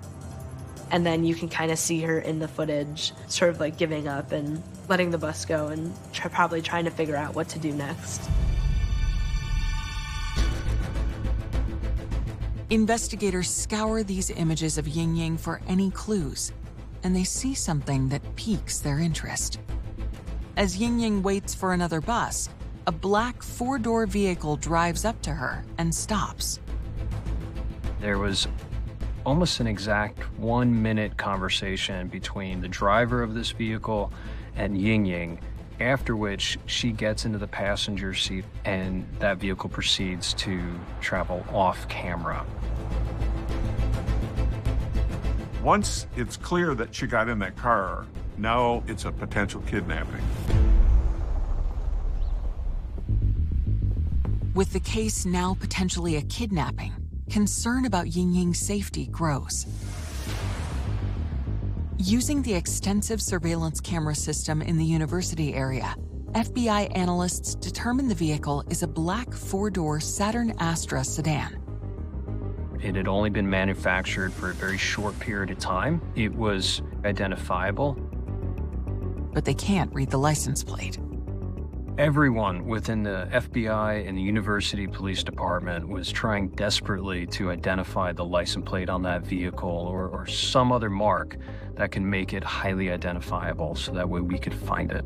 And then you can kind of see her in the footage, sort of like giving up and letting the bus go and probably trying to figure out what to do next. Investigators scour these images of Ying Ying for any clues, and they see something that piques their interest. As Ying Ying waits for another bus, a black four-door vehicle drives up to her and stops. There was almost an exact 1-minute conversation between the driver of this vehicle and Ying Ying, after which she gets into the passenger seat and that vehicle proceeds to travel off camera. Once it's clear that she got in that car, now it's a potential kidnapping. With the case now potentially a kidnapping, concern about Ying Ying's safety grows. Using the extensive surveillance camera system in the university area, FBI analysts determined the vehicle is a black four-door Saturn Astra sedan. It had only been manufactured for a very short period of time. It was identifiable. But they can't read the license plate. Everyone within the FBI and the University Police Department was trying desperately to identify the license plate on that vehicle or some other mark that can make it highly identifiable so that way we could find it.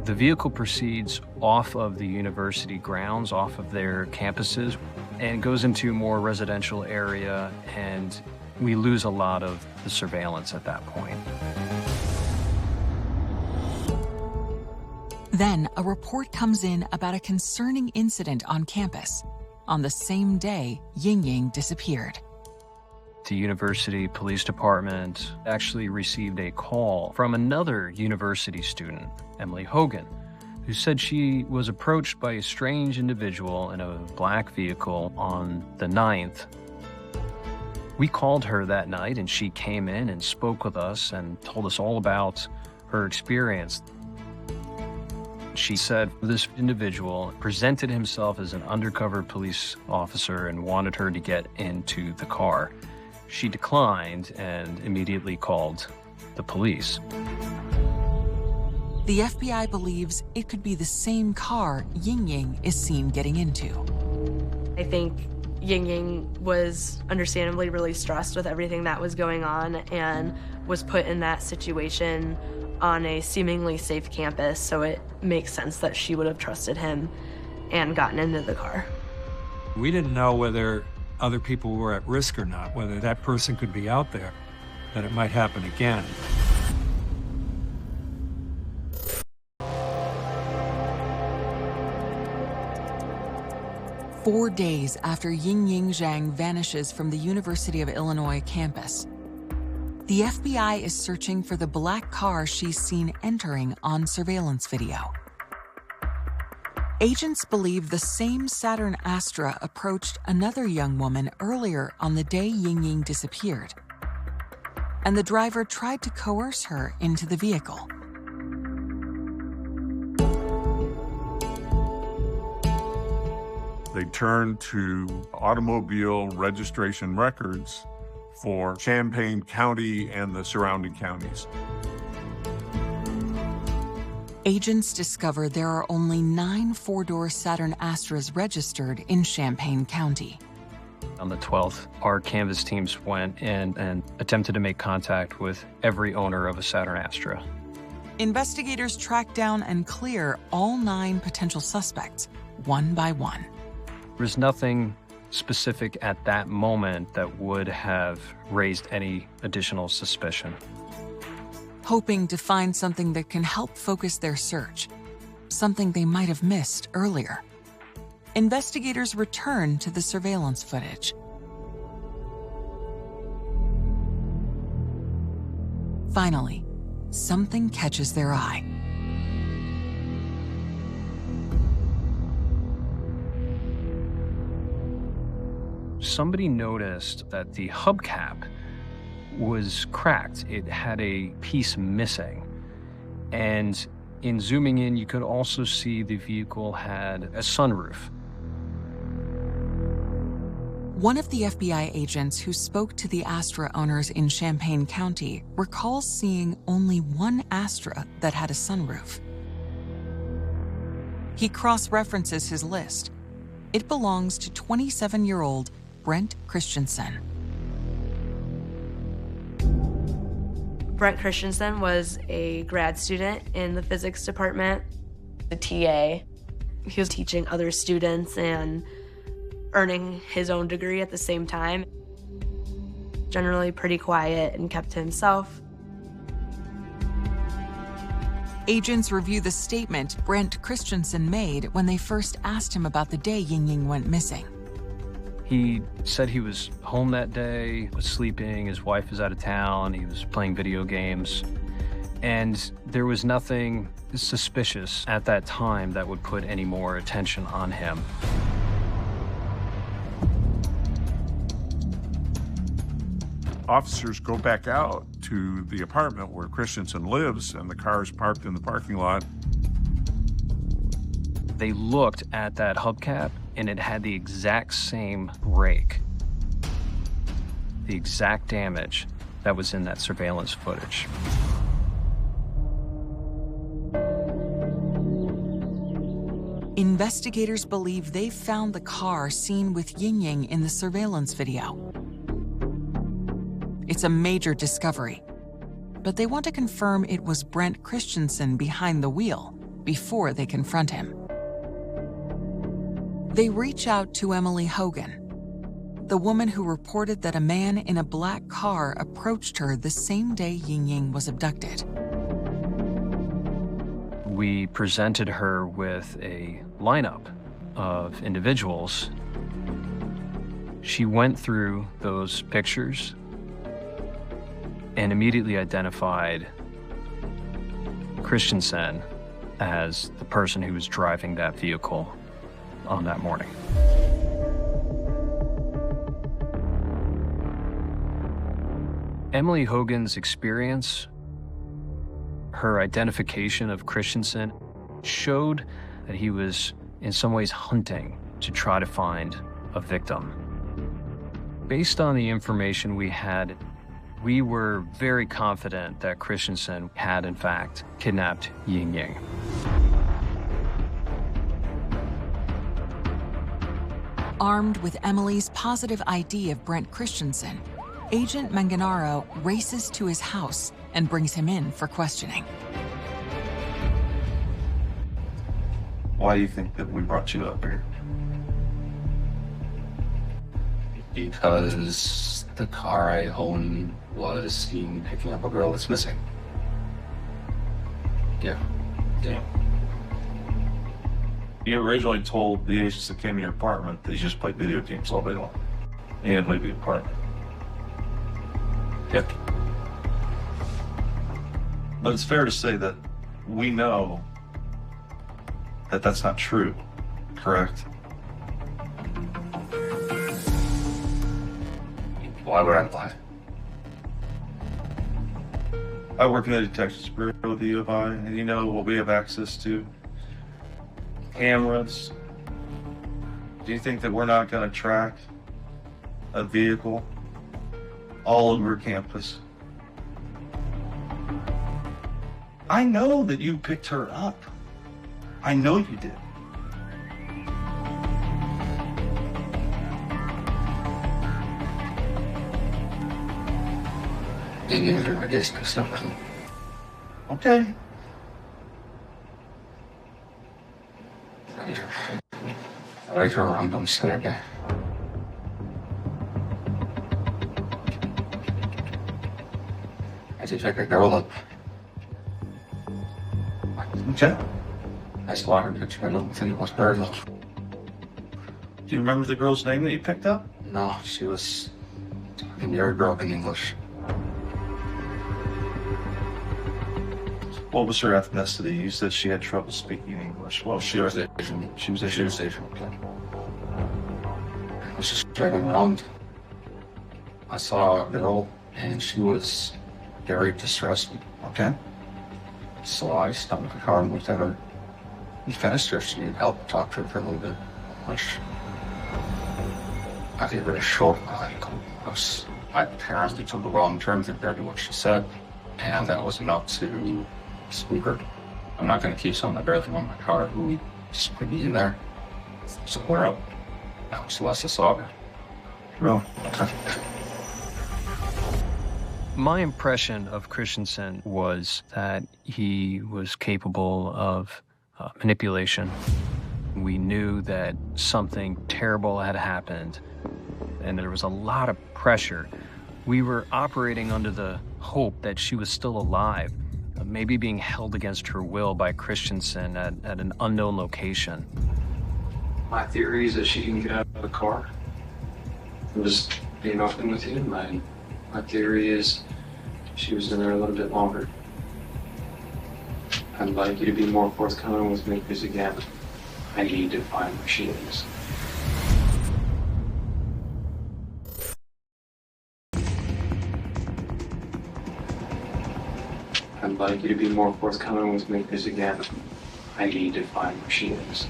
The vehicle proceeds off of the university grounds, off of their campuses, and goes into a more residential area, and we lose a lot of the surveillance at that point. Then a report comes in about a concerning incident on campus. On the same day, Ying Ying disappeared. The University Police Department actually received a call from another university student, Emily Hogan, who said she was approached by a strange individual in a black vehicle on the 9th. We called her that night, and she came in and spoke with us and told us all about her experience. She said this individual presented himself as an undercover police officer and wanted her to get into the car. She declined and immediately called the police. The FBI believes it could be the same car Ying Ying is seen getting into. I think Ying Ying was understandably really stressed with everything that was going on and was put in that situation on a seemingly safe campus, so it makes sense that she would have trusted him and gotten into the car. We didn't know whether other people were at risk or not, whether that person could be out there, that it might happen again. Four days after Ying Ying Zhang vanishes from the University of Illinois campus, the FBI is searching for the black car she's seen entering on surveillance video. Agents believe the same Saturn Astra approached another young woman earlier on the day Ying Ying disappeared, and the driver tried to coerce her into the vehicle. They turned to automobile registration records for Champaign County and the surrounding counties. Agents discover there are only 9 four-door Saturn Astras registered in Champaign County. On the 12th, our canvas teams went in and attempted to make contact with every owner of a Saturn Astra. Investigators track down and clear all 9 potential suspects, one by one. There's nothing specific at that moment that would have raised any additional suspicion. Hoping to find something that can help focus their search, something they might have missed earlier, investigators return to the surveillance footage. Finally, something catches their eye. Somebody noticed that the hubcap was cracked. It had a piece missing. And in zooming in, you could also see the vehicle had a sunroof. One of the FBI agents who spoke to the Astra owners in Champaign County recalls seeing only one Astra that had a sunroof. He cross-references his list. It belongs to 27-year-old Brent Christensen. Brent Christensen was a grad student in the physics department, a TA. He was teaching other students and earning his own degree at the same time. Generally pretty quiet and kept to himself. Agents review the statement Brent Christensen made when they first asked him about the day Ying Ying went missing. He said he was home that day, was sleeping, his wife was out of town, he was playing video games, and there was nothing suspicious at that time that would put any more attention on him. Officers go back out to the apartment where Christensen lives, and the car is parked in the parking lot. They looked at that hubcap, and it had the exact same rake, the exact damage that was in that surveillance footage. Investigators believe they found the car seen with Ying Ying in the surveillance video. It's a major discovery, but they want to confirm it was Brent Christensen behind the wheel before they confront him. They reach out to Emily Hogan, the woman who reported that a man in a black car approached her the same day Ying Ying was abducted. We presented her with a lineup of individuals. She went through those pictures and immediately identified Christensen as the person who was driving that vehicle on that morning. Emily Hogan's experience, her identification of Christensen, showed that he was in some ways hunting to try to find a victim. Based on the information we had, we were very confident that Christensen had, in fact, kidnapped Ying Ying. Armed with Emily's positive ID of Brent Christensen, Agent Manganaro races to his house and brings him in for questioning. Why do you think that we brought you up here? Because the car I own was seen picking up a girl that's missing. Yeah. You originally told the agents that came to your apartment that you just played video games all day long. And you didn't leave the apartment. Yep. But it's fair to say that we know that that's not true, correct? Why would I lie? I work in the Detectives Bureau with the U of I, and you know what we have access to? Cameras. Do you think that we're not going to track a vehicle all over campus? I know that you picked her up. I know you did. Okay. I go around on Saturday. I just pick a girl up. Okay. I saw her picture. I don't think it was her. Do you remember the girl's name that you picked up? No, she was talking very broken English. What was her ethnicity? You said she had trouble speaking English. Well, she was Asian. She was Asian. Okay. I was just driving around. I saw a girl, and she was very distressed. Okay. So I stopped the car and looked at her. And asked her if she needed help, talked to her for a little bit. I gave her a short I apparently took the wrong turn compared to what she said, and that was enough to spook her. I'm not going to keep someone that barely won my car who just put me in there. So we're up. That was the last I saw her. Well, okay. My impression of Christensen was that he was capable of manipulation. We knew that something terrible had happened, and there was a lot of pressure. We were operating under the hope that she was still alive, maybe being held against her will by Christensen at an unknown location. My theory is that she didn't get out of the car. It was being open with you. My theory is she was in there a little bit longer. I'd like you to be more forthcoming with me because, again, I need to find where she is. I'd like you to be more forthcoming with me because, again, I need to find where she is.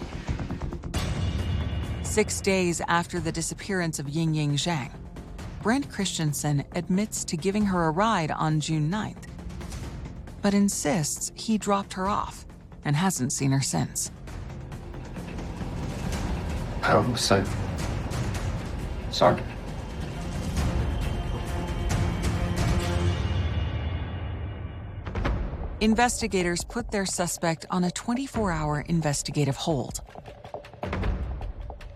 6 days after the disappearance of Yingying Zhang, Brent Christensen admits to giving her a ride on June 9th, but insists he dropped her off and hasn't seen her since. Oh, so sorry. Investigators put their suspect on a 24-hour investigative hold.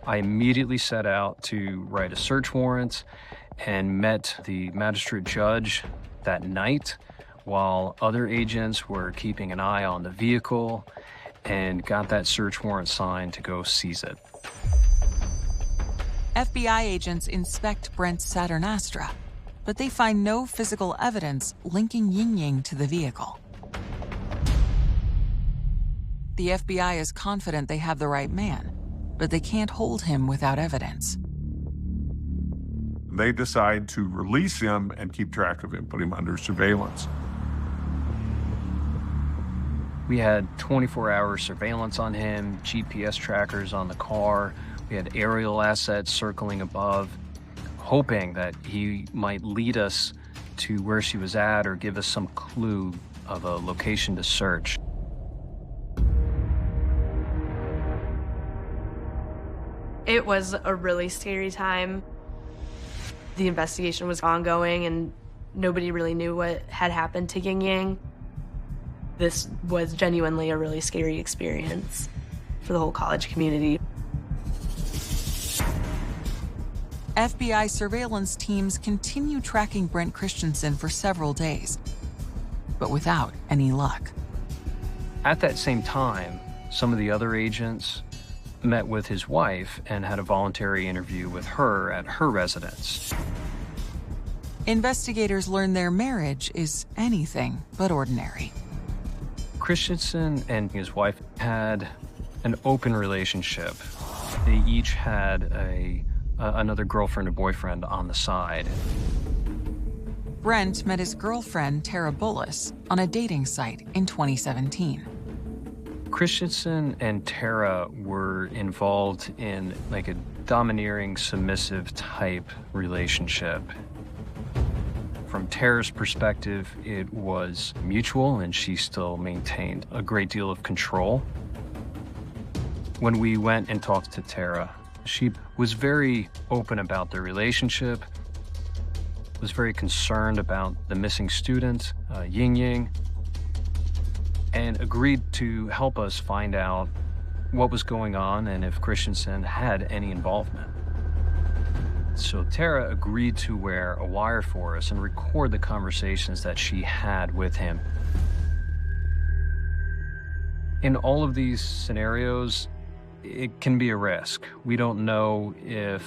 I immediately set out to write a search warrant and met the magistrate judge that night while other agents were keeping an eye on the vehicle, and got that search warrant signed to go seize it. FBI agents inspect Brent's Saturn Astra, but they find no physical evidence linking Yingying to the vehicle. The FBI is confident they have the right man, but they can't hold him without evidence. They decide to release him and keep track of him, put him under surveillance. We had 24-hour surveillance on him, GPS trackers on the car. We had aerial assets circling above, hoping that he might lead us to where she was at or give us some clue of a location to search. It was a really scary time. The investigation was ongoing and nobody really knew what had happened to Yingying. This was genuinely a really scary experience for the whole college community. FBI surveillance teams continue tracking Brent Christensen for several days, but without any luck. At that same time, some of the other agents met with his wife and had a voluntary interview with her at her residence. Investigators learn their marriage is anything but ordinary. Christensen and his wife had an open relationship. They each had another girlfriend or boyfriend on the side. Brent met his girlfriend, Tara Bullis, on a dating site in 2017. Christensen and Tara were involved in like a domineering, submissive type relationship. From Tara's perspective, it was mutual and she still maintained a great deal of control. When we went and talked to Tara, she was very open about their relationship, was very concerned about the missing student, Yingying, and agreed to help us find out what was going on and if Christensen had any involvement. So Tara agreed to wear a wire for us and record the conversations that she had with him. In all of these scenarios, it can be a risk. We don't know if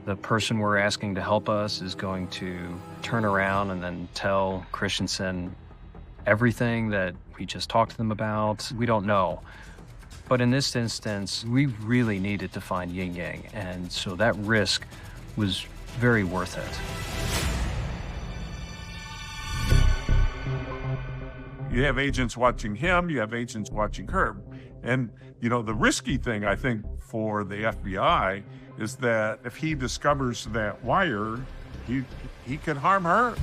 the person we're asking to help us is going to turn around and then tell Christensen everything that we just talked to them about. We don't know. But in this instance, we really needed to find Yingying, and so that risk was very worth it. You have agents watching him, you have agents watching her. And, you know, the risky thing, I think, for the FBI is that if he discovers that wire, he could harm her.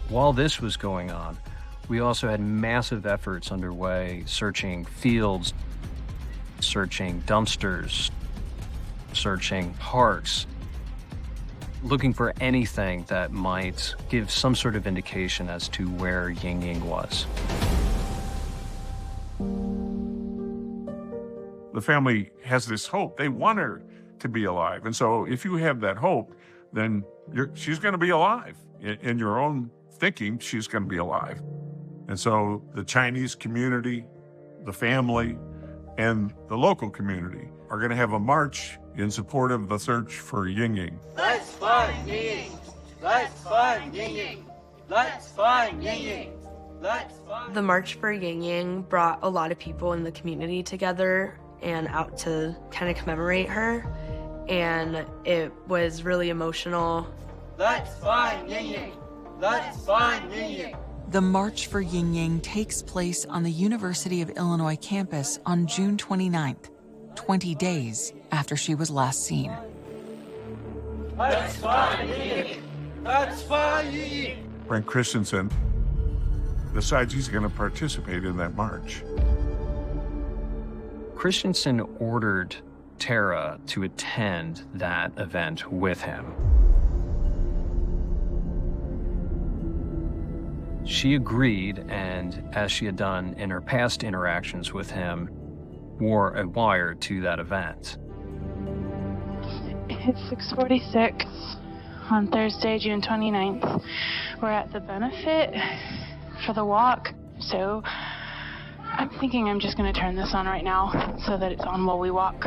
While this was going on, we also had massive efforts underway searching fields, searching dumpsters. searching parks, looking for anything that might give some sort of indication as to where Ying Ying was. The family has this hope. They want her to be alive. And so if you have that hope, then she's going to be alive. In your own thinking, she's going to be alive. And so the Chinese community, the family, and the local community are going to have a march in support of the search for Ying Ying. Let's find Ying Ying. Let's find Ying Ying. Let's find Ying Ying. Let's find... The March for Ying Ying brought a lot of people in the community together and out to kind of commemorate her. And it was really emotional. Let's find Ying Ying. Let's find Ying Ying. The March for Ying Ying takes place on the University of Illinois campus on June 29th, 20 days after she was last seen. Let's find Ying Ying. Let's find Ying Ying. Brent Christensen decides he's going to participate in that march. Christensen ordered Tara to attend that event with him. She agreed, and as she had done in her past interactions with him, wore a wire to that event. It's 6:46 on Thursday, June 29th. We're at the benefit for the walk, so I'm thinking I'm just going to turn this on right now so that it's on while we walk.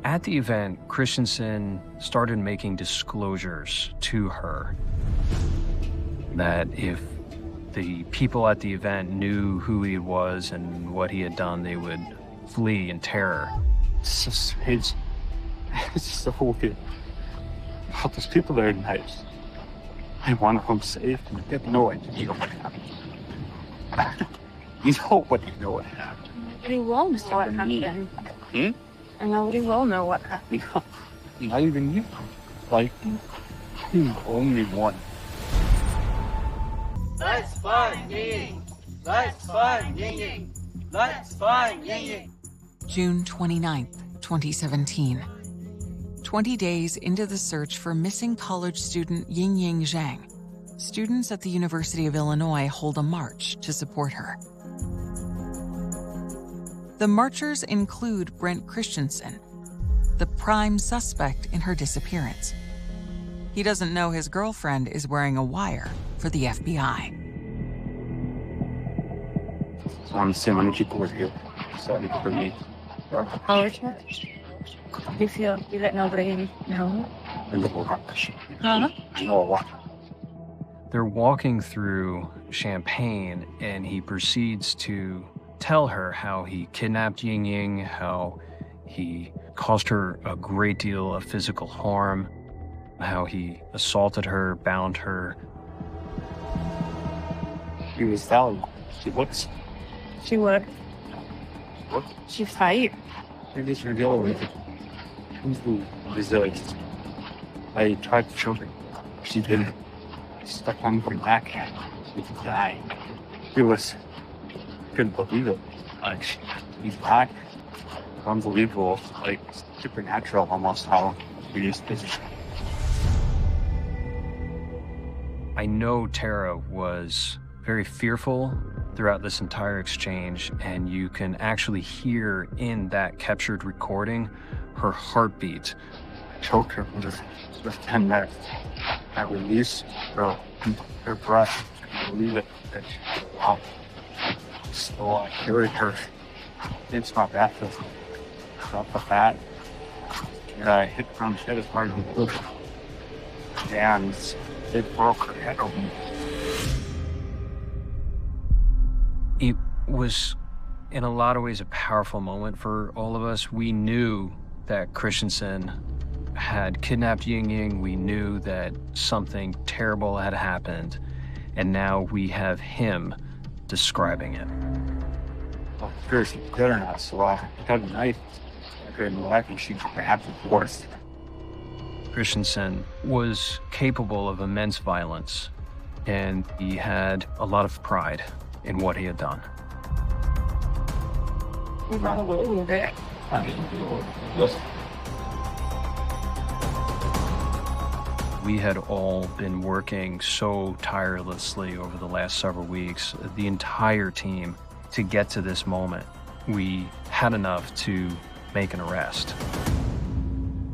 At the event, Christensen started making disclosures to her that if the people at the event knew who he was and what he had done, they would flee in terror. It's just the whole thing. All those people there tonight. I want them safe, and I have no idea what happened. You know what happened. Nobody will know what happened. And nobody will know what happened. Not even you. Like, I'm the only one. Let's find Ying Ying. Let's find Ying Ying. Let's find Ying Ying. June 29th, 2017. 20 days into the search for missing college student Ying Ying Zhang, students at the University of Illinois hold a march to support her. The marchers include Brent Christensen, the prime suspect in her disappearance. He doesn't know his girlfriend is wearing a wire for the FBI. So I'm seeing many people with you. Sorry for me. How are you? You feel you let nobody know? Huh? They're walking through Champaign, and he proceeds to tell her how he kidnapped Ying Ying, how he caused her a great deal of physical harm, how he assaulted her, bound her. He was telling me. She looks. She would. What? She fight. Maybe she'll deal with it. Resilience. I tried to choke her. She didn't. She stuck on her back. She died. Couldn't believe it. Like, he's back. Unbelievable. Like, supernatural almost how we used to. I know Tara was very fearful throughout this entire exchange, and you can actually hear in that captured recording her heartbeat. I choked her for 10 minutes. I released her breath. I couldn't believe it. Wow. So I carried her into my bathroom, dropped the bat, and I hit her on the head as hard as I could. And it broke her head open. It was, in a lot of ways, a powerful moment for all of us. We knew that Christensen had kidnapped Ying Ying. We knew that something terrible had happened, and now we have him describing it. Well, seriously, good or not, so I got a knife. I couldn't laugh, and she grabbed the horse. Christensen was capable of immense violence, and he had a lot of pride in what he had done. We had all been working so tirelessly over the last several weeks, the entire team, to get to this moment. We had enough to make an arrest.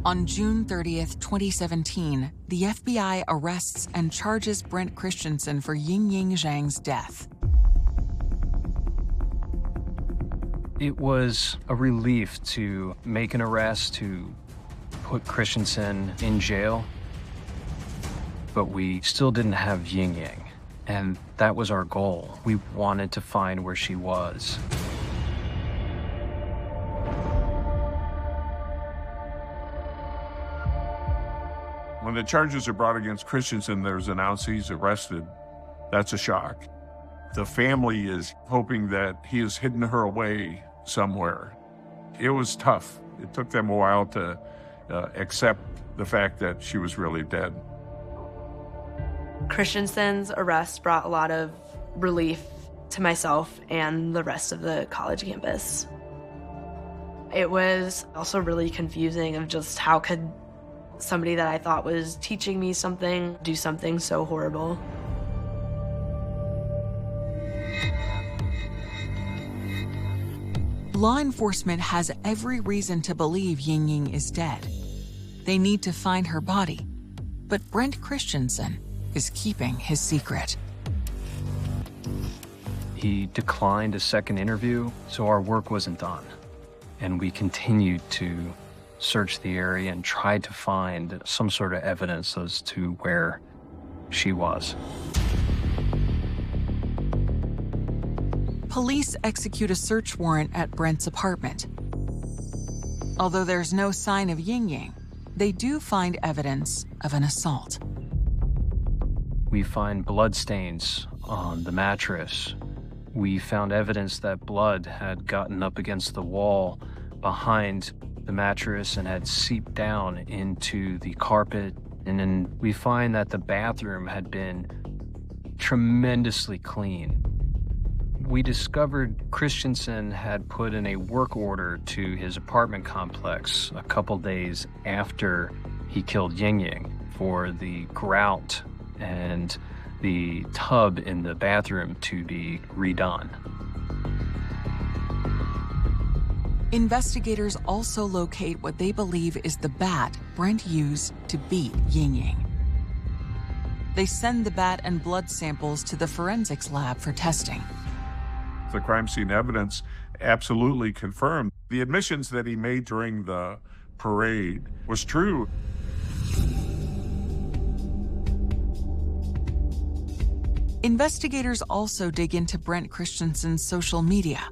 On June 30th, 2017, the FBI arrests and charges Brent Christensen for Yingying Zhang's death. It was a relief to make an arrest, to put Christensen in jail, but we still didn't have Yingying, and that was our goal. We wanted to find where she was. When the charges are brought against Christensen, there's announced he's arrested. That's a shock. The family is hoping that he has hidden her away somewhere. It was tough. It took them a while to accept the fact that she was really dead. Christensen's arrest brought a lot of relief to myself and the rest of the college campus. It was also really confusing of just how could somebody that I thought was teaching me something do something so horrible. Law enforcement has every reason to believe Yingying is dead. They need to find her body, but Brent Christensen is keeping his secret. He declined a second interview, so our work wasn't done. And we continued to search the area and tried to find some sort of evidence as to where she was. Police execute a search warrant at Brent's apartment. Although there's no sign of Yingying, they do find evidence of an assault. We find bloodstains on the mattress. We found evidence that blood had gotten up against the wall behind the mattress and had seeped down into the carpet. And then we find that the bathroom had been tremendously clean. We discovered Christensen had put in a work order to his apartment complex a couple days after he killed Yingying for the grout and the tub in the bathroom to be redone. Investigators also locate what they believe is the bat Brent used to beat Yingying. They send the bat and blood samples to the forensics lab for testing. The crime scene evidence absolutely confirmed the admissions that he made during the parade was true. Investigators also dig into Brent Christensen's social media,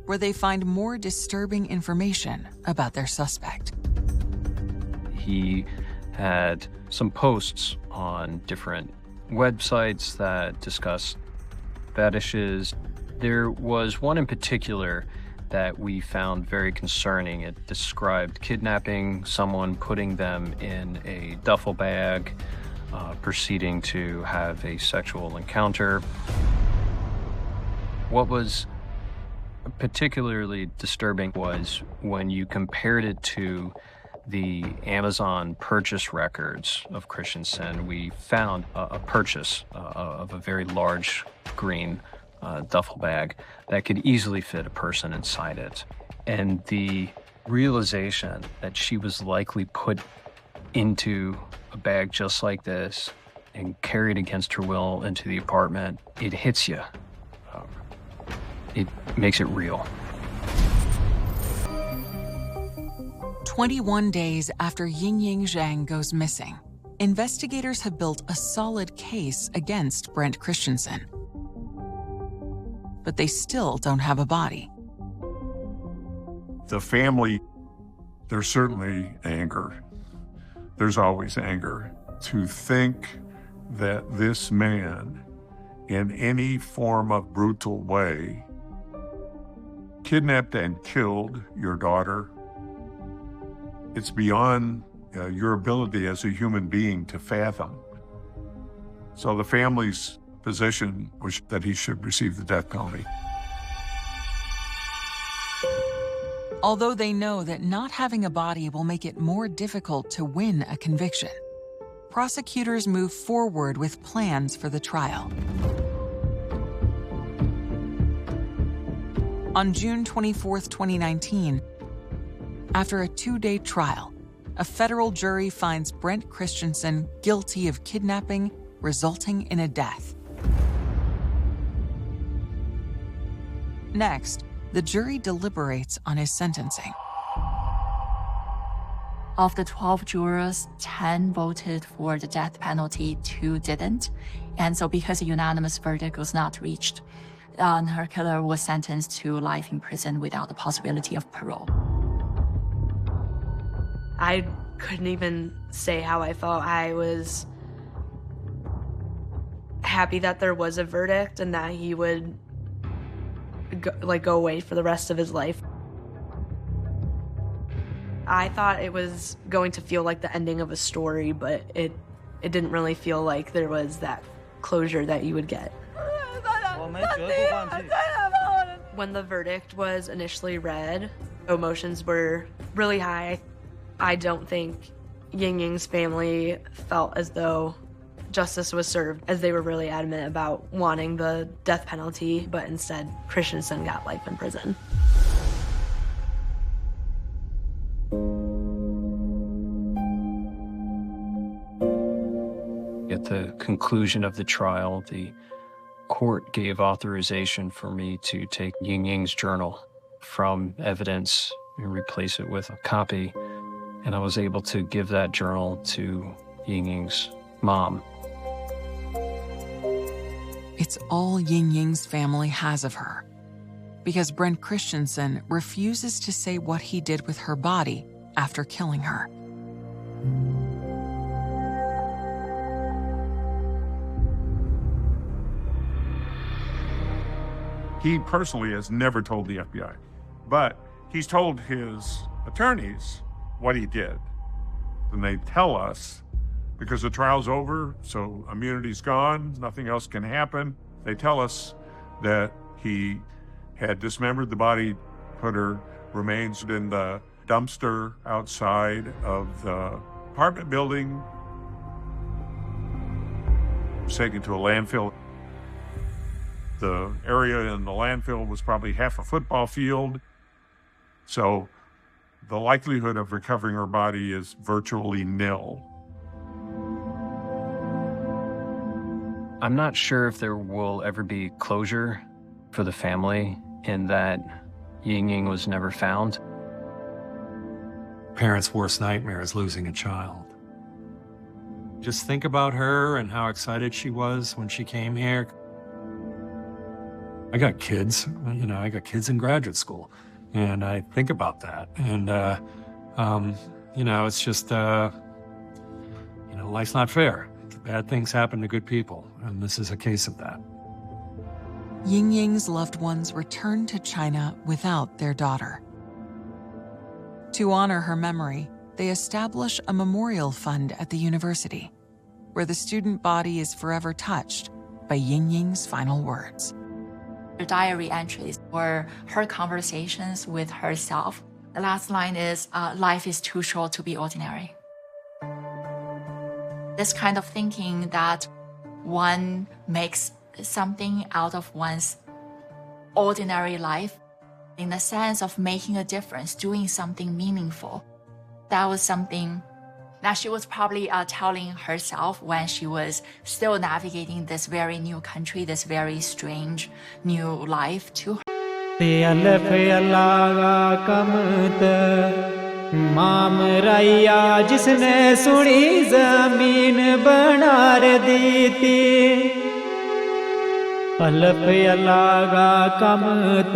where they find more disturbing information about their suspect. He had some posts on different websites that discussed fetishes. There was one in particular that we found very concerning. It described kidnapping someone, putting them in a duffel bag, proceeding to have a sexual encounter. What was particularly disturbing was when you compared it to the Amazon purchase records of Christensen. We found a purchase of a very large green duffel bag that could easily fit a person inside it. And the realization that she was likely put into a bag just like this and carried against her will into the apartment, it hits you. It makes it real. 21 days after Yingying Zhang goes missing, investigators have built a solid case against Brent Christensen. But they still don't have a body. The family, there's certainly anger. There's always anger. To think that this man, in any form of brutal way, kidnapped and killed your daughter, it's beyond your ability as a human being to fathom. So the family's position was that he should receive the death penalty. Although they know that not having a body will make it more difficult to win a conviction, prosecutors move forward with plans for the trial. On June 24, 2019, after a 2-day trial, a federal jury finds Brent Christensen guilty of kidnapping, resulting in a death. Next, the jury deliberates on his sentencing. Of the 12 jurors, 10 voted for the death penalty, 2 didn't. And so because a unanimous verdict was not reached, her killer was sentenced to life in prison without the possibility of parole. I couldn't even say how I felt. I was happy that there was a verdict and that he would go away for the rest of his life. I thought it was going to feel like the ending of a story, but it didn't really feel like there was that closure that you would get. When the verdict was initially read, emotions were really high. I don't think Ying Ying's family felt as though justice was served, as they were really adamant about wanting the death penalty, but instead Christensen got life in prison. At the conclusion of the trial, the court gave authorization for me to take Ying Ying's journal from evidence and replace it with a copy, and I was able to give that journal to Ying Ying's mom. It's all Ying Ying's family has of her, because Brent Christensen refuses to say what he did with her body after killing her. He personally has never told the FBI, but he's told his attorneys what he did. And they tell us, because the trial's over, so immunity's gone, nothing else can happen. They tell us that he had dismembered the body, put her remains in the dumpster outside of the apartment building, was taken to a landfill. The area in the landfill was probably half a football field. So the likelihood of recovering her body is virtually nil. I'm not sure if there will ever be closure for the family in that Ying Ying was never found. Parents' worst nightmare is losing a child. Just think about her and how excited she was when she came here. I got kids, I got kids in graduate school, and I think about that. And, it's just, life's not fair. Bad things happen to good people, and this is a case of that. Ying Ying's loved ones returned to China without their daughter. To honor her memory, they establish a memorial fund at the university, where the student body is forever touched by Ying Ying's final words. Her diary entries were her conversations with herself. The last line is, life is too short to be ordinary. This kind of thinking that one makes something out of one's ordinary life in the sense of making a difference, doing something meaningful. That was something that she was probably telling herself when she was still navigating this very new country, this very strange new life to her. मामरैया जिसने सुनी जमीन बनार दी थी अलफ अलागा कमत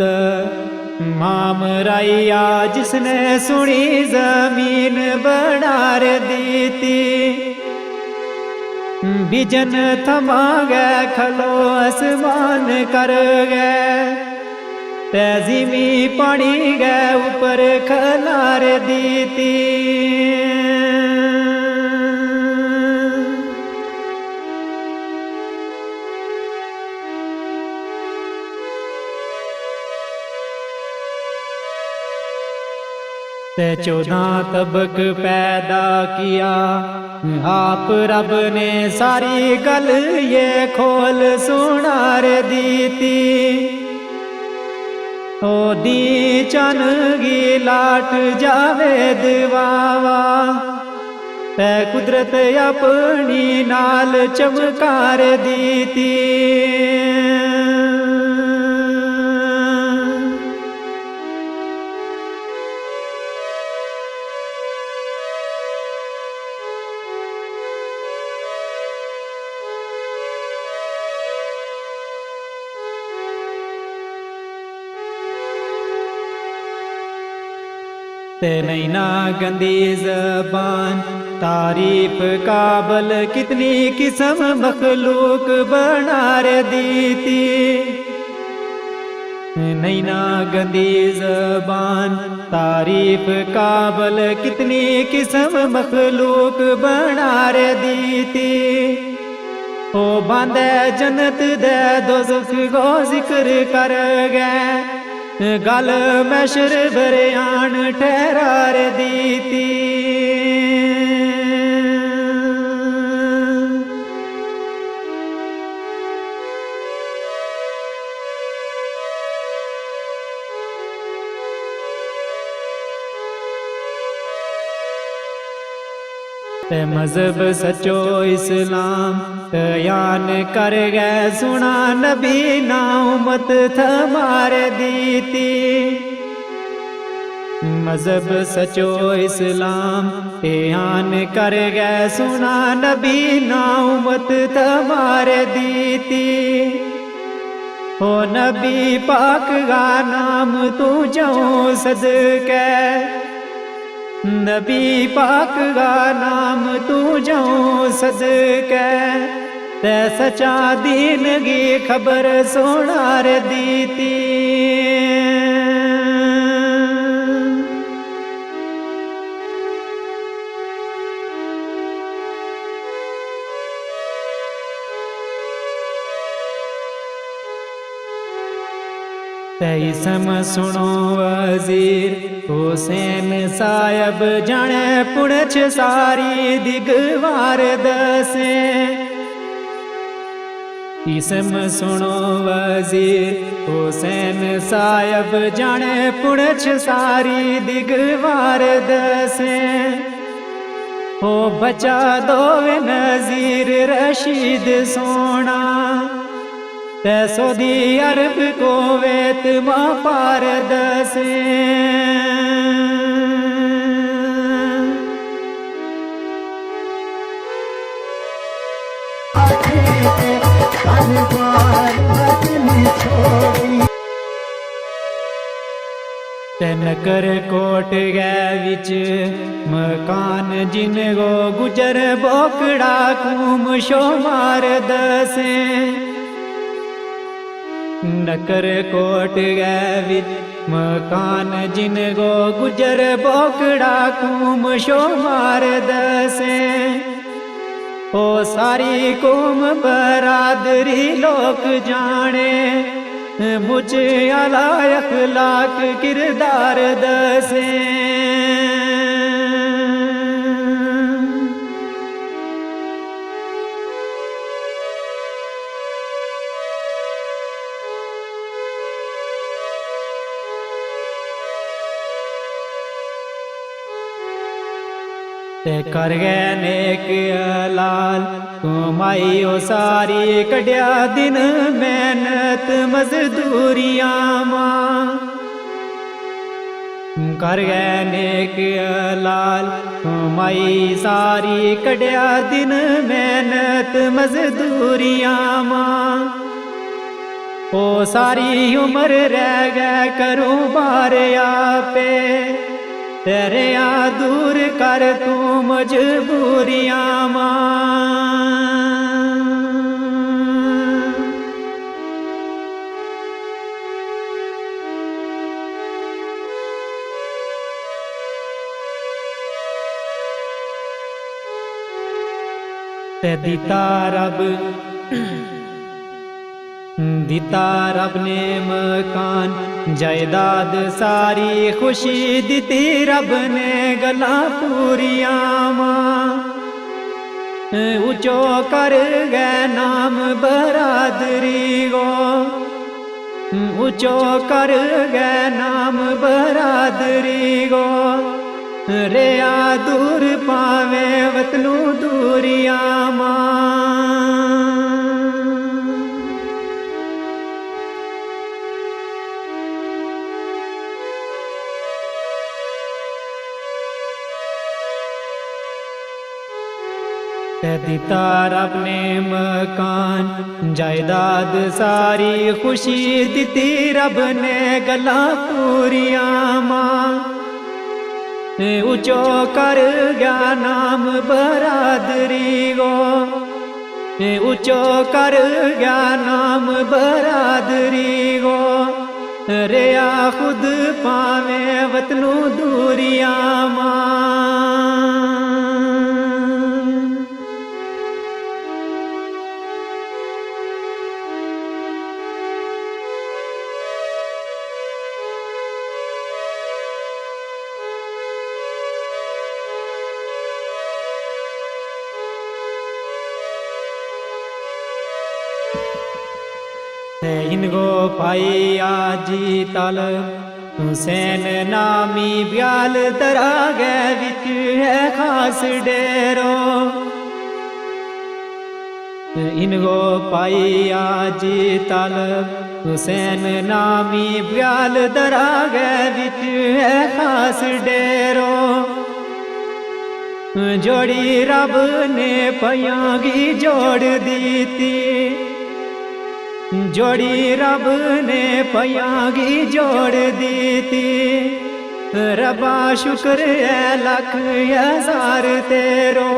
मामरैया जिसने सुनी जमीन बनार दी थी बिजन थमा गए खलो आसमान कर गए तैजीमी पानी गए ऊपर खलार दी थी ते 14 तबक पैदा किया आप रब ने सारी गल ये खोल सुनार दी थी ओ दी चनगी लाट जावे दवावा ते कुदरत अपनी नाल चमकार दी थी ते नैना गंदी जबान तारीफ काबल कितनी किस्म मखलूक बनार दी थी नैना गंदी जबान तारीफ काबल कितनी किस्म मखलूक बनार दी थी ओ बांदे जन्नत दे दोज़ख गो जिक्र कर गए गल मैशर बरयान ठहरार दी थी ते मजहब सचो इस्लाम यान कर गए सुना नबी ना उम्मत थमार दी थी मजहब सचो इस्लाम यान कर गए सुना नबी ना उम्मत थमार दी थी ओ नबी पाक का नाम तू जाऊं सदके नबी पाक का नाम तू जाऊं सदके ते सचा दीन की खबर सुनार दी थी तैसम सुनो वजीर हुसैन साहब जाने पुणछ सारी दिगवार दसे इसम सुनो वजीर हुसैन साहब जाने पुणछ सारी दिगवार दसे ओ बचा दो नजीर रशीद सोना ते सऊदी अरब को वेत मां पार दसे नकर कोट गए विच मकान जिन गो गुजर बोकड़ा कूम शोमार दसे नकर कोट गए विच मकान जिन गो गुजर बोकड़ा कूम शोमार दसे ओ सारी कौम बरादरी लोक जाने मुझ अला अखलाक किरदार दसे ते कर गए नेक लाल तुमाई ओ सारी कड्या दिन मेहनत मजदूरियां मां कर गए नेक लाल तुमाई सारी कड्या दिन मेहनत मजदूरियां मां ओ सारी उम्र रह गए करूं बार आपे तेरे आ दूर कर तू मजबूरियां मां ते दिता रब दिता रब ने मकान जायदाद सारी खुशी दिती रब ने गला पूरिया मां ऊंचो कर गए नाम बरादरी गो ऊंचो कर गए नाम बरादरी गो रेया दूर पावे वतनू दूरिया मां दिता रब ने मकान जायदाद सारी खुशी दिती रब ने गला पूरिया मां ऊंचो कर गया नाम बरादरी गो ऊंचो कर गया नाम बरादरी गो रेया खुद पावे वतनू दूरिया मां इनको पाई आजी तल हुसैन नामी ब्याल दरा गए विच है खास डेरो इनको पाई आजी तल हुसैन नामी ब्याल दरा गए विच है खास डेरो जोड़ी रब ने पयांगी जोड़ दी थी जोड़ी रब ने पयांगी जोड़ दी थी रबा शुक्र है लख हजार तेरो